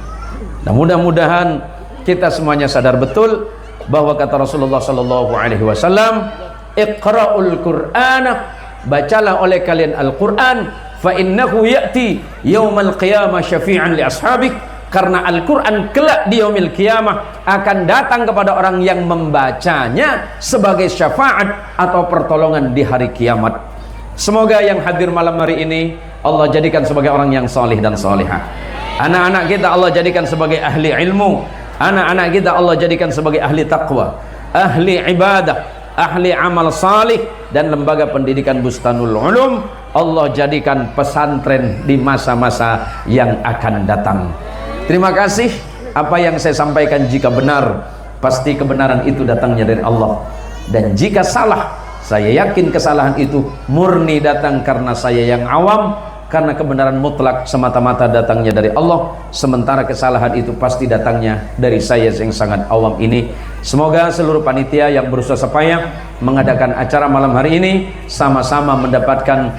Nah, mudah-mudahan kita semuanya sadar betul bahwa kata Rasulullah SAW, Iqra'ul Qur'ana, bacalah oleh kalian Al-Quran, fa innahu ya'ti yaumal qiyamah syafi'an li ashabik, karena Al-Quran kelak di yaumil qiyamah akan datang kepada orang yang membacanya sebagai syafaat atau pertolongan di hari kiamat. Semoga yang hadir malam hari ini Allah jadikan sebagai orang yang salih dan salihah. Anak-anak kita Allah jadikan sebagai ahli ilmu. Anak-anak kita Allah jadikan sebagai ahli taqwa, ahli ibadah, ahli amal salih, dan lembaga pendidikan Bustanul Ulum Allah jadikan pesantren di masa-masa yang akan datang. Terima kasih. Apa yang saya sampaikan jika benar, pasti kebenaran itu datangnya dari Allah, dan jika salah, saya yakin kesalahan itu murni datang karena saya yang awam, karena kebenaran mutlak semata-mata datangnya dari Allah, sementara kesalahan itu pasti datangnya dari saya yang sangat awam ini. Semoga seluruh panitia yang berusaha payah mengadakan acara malam hari ini sama-sama mendapatkan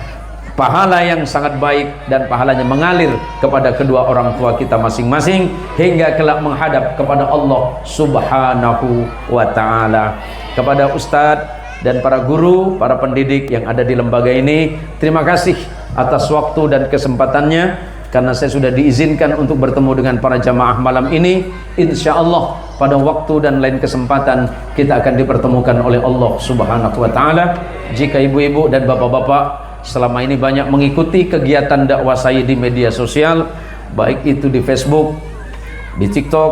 pahala yang sangat baik, dan pahalanya mengalir kepada kedua orang tua kita masing-masing hingga kelak menghadap kepada Allah Subhanahu wa ta'ala. Kepada Ustadz dan para guru, para pendidik yang ada di lembaga ini. Terima kasih atas waktu dan kesempatannya, karena saya sudah diizinkan untuk bertemu dengan para jamaah malam ini. Insya Allah pada waktu dan lain kesempatan kita akan dipertemukan oleh Allah Subhanahu wa Ta'ala. Jika ibu-ibu dan bapak-bapak selama ini banyak mengikuti kegiatan dakwah saya di media sosial, baik itu di Facebook, di TikTok,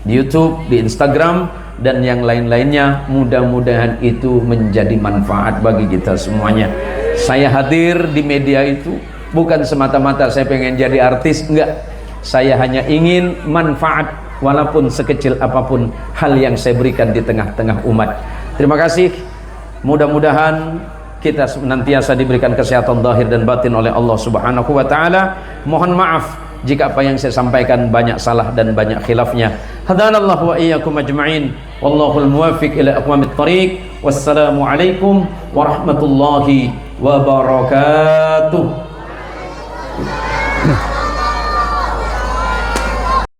di YouTube, di Instagram, dan yang lain-lainnya, mudah-mudahan itu menjadi manfaat bagi kita semuanya. Saya hadir di media itu bukan semata-mata saya pengen jadi artis, enggak. Saya hanya ingin manfaat walaupun sekecil apapun hal yang saya berikan di tengah-tengah umat. Terima kasih. Mudah-mudahan kita senantiasa diberikan kesehatan zahir dan batin oleh Allah Subhanahu wa Ta'ala. Mohon maaf jika apa yang saya sampaikan banyak salah dan banyak khilafnya. Hadanallahu wa iyyakum ajma'in. Wallahul muwaffiq ila aqwamit thariq. Wassalamu alaikum warahmatullahi wabarakatuh.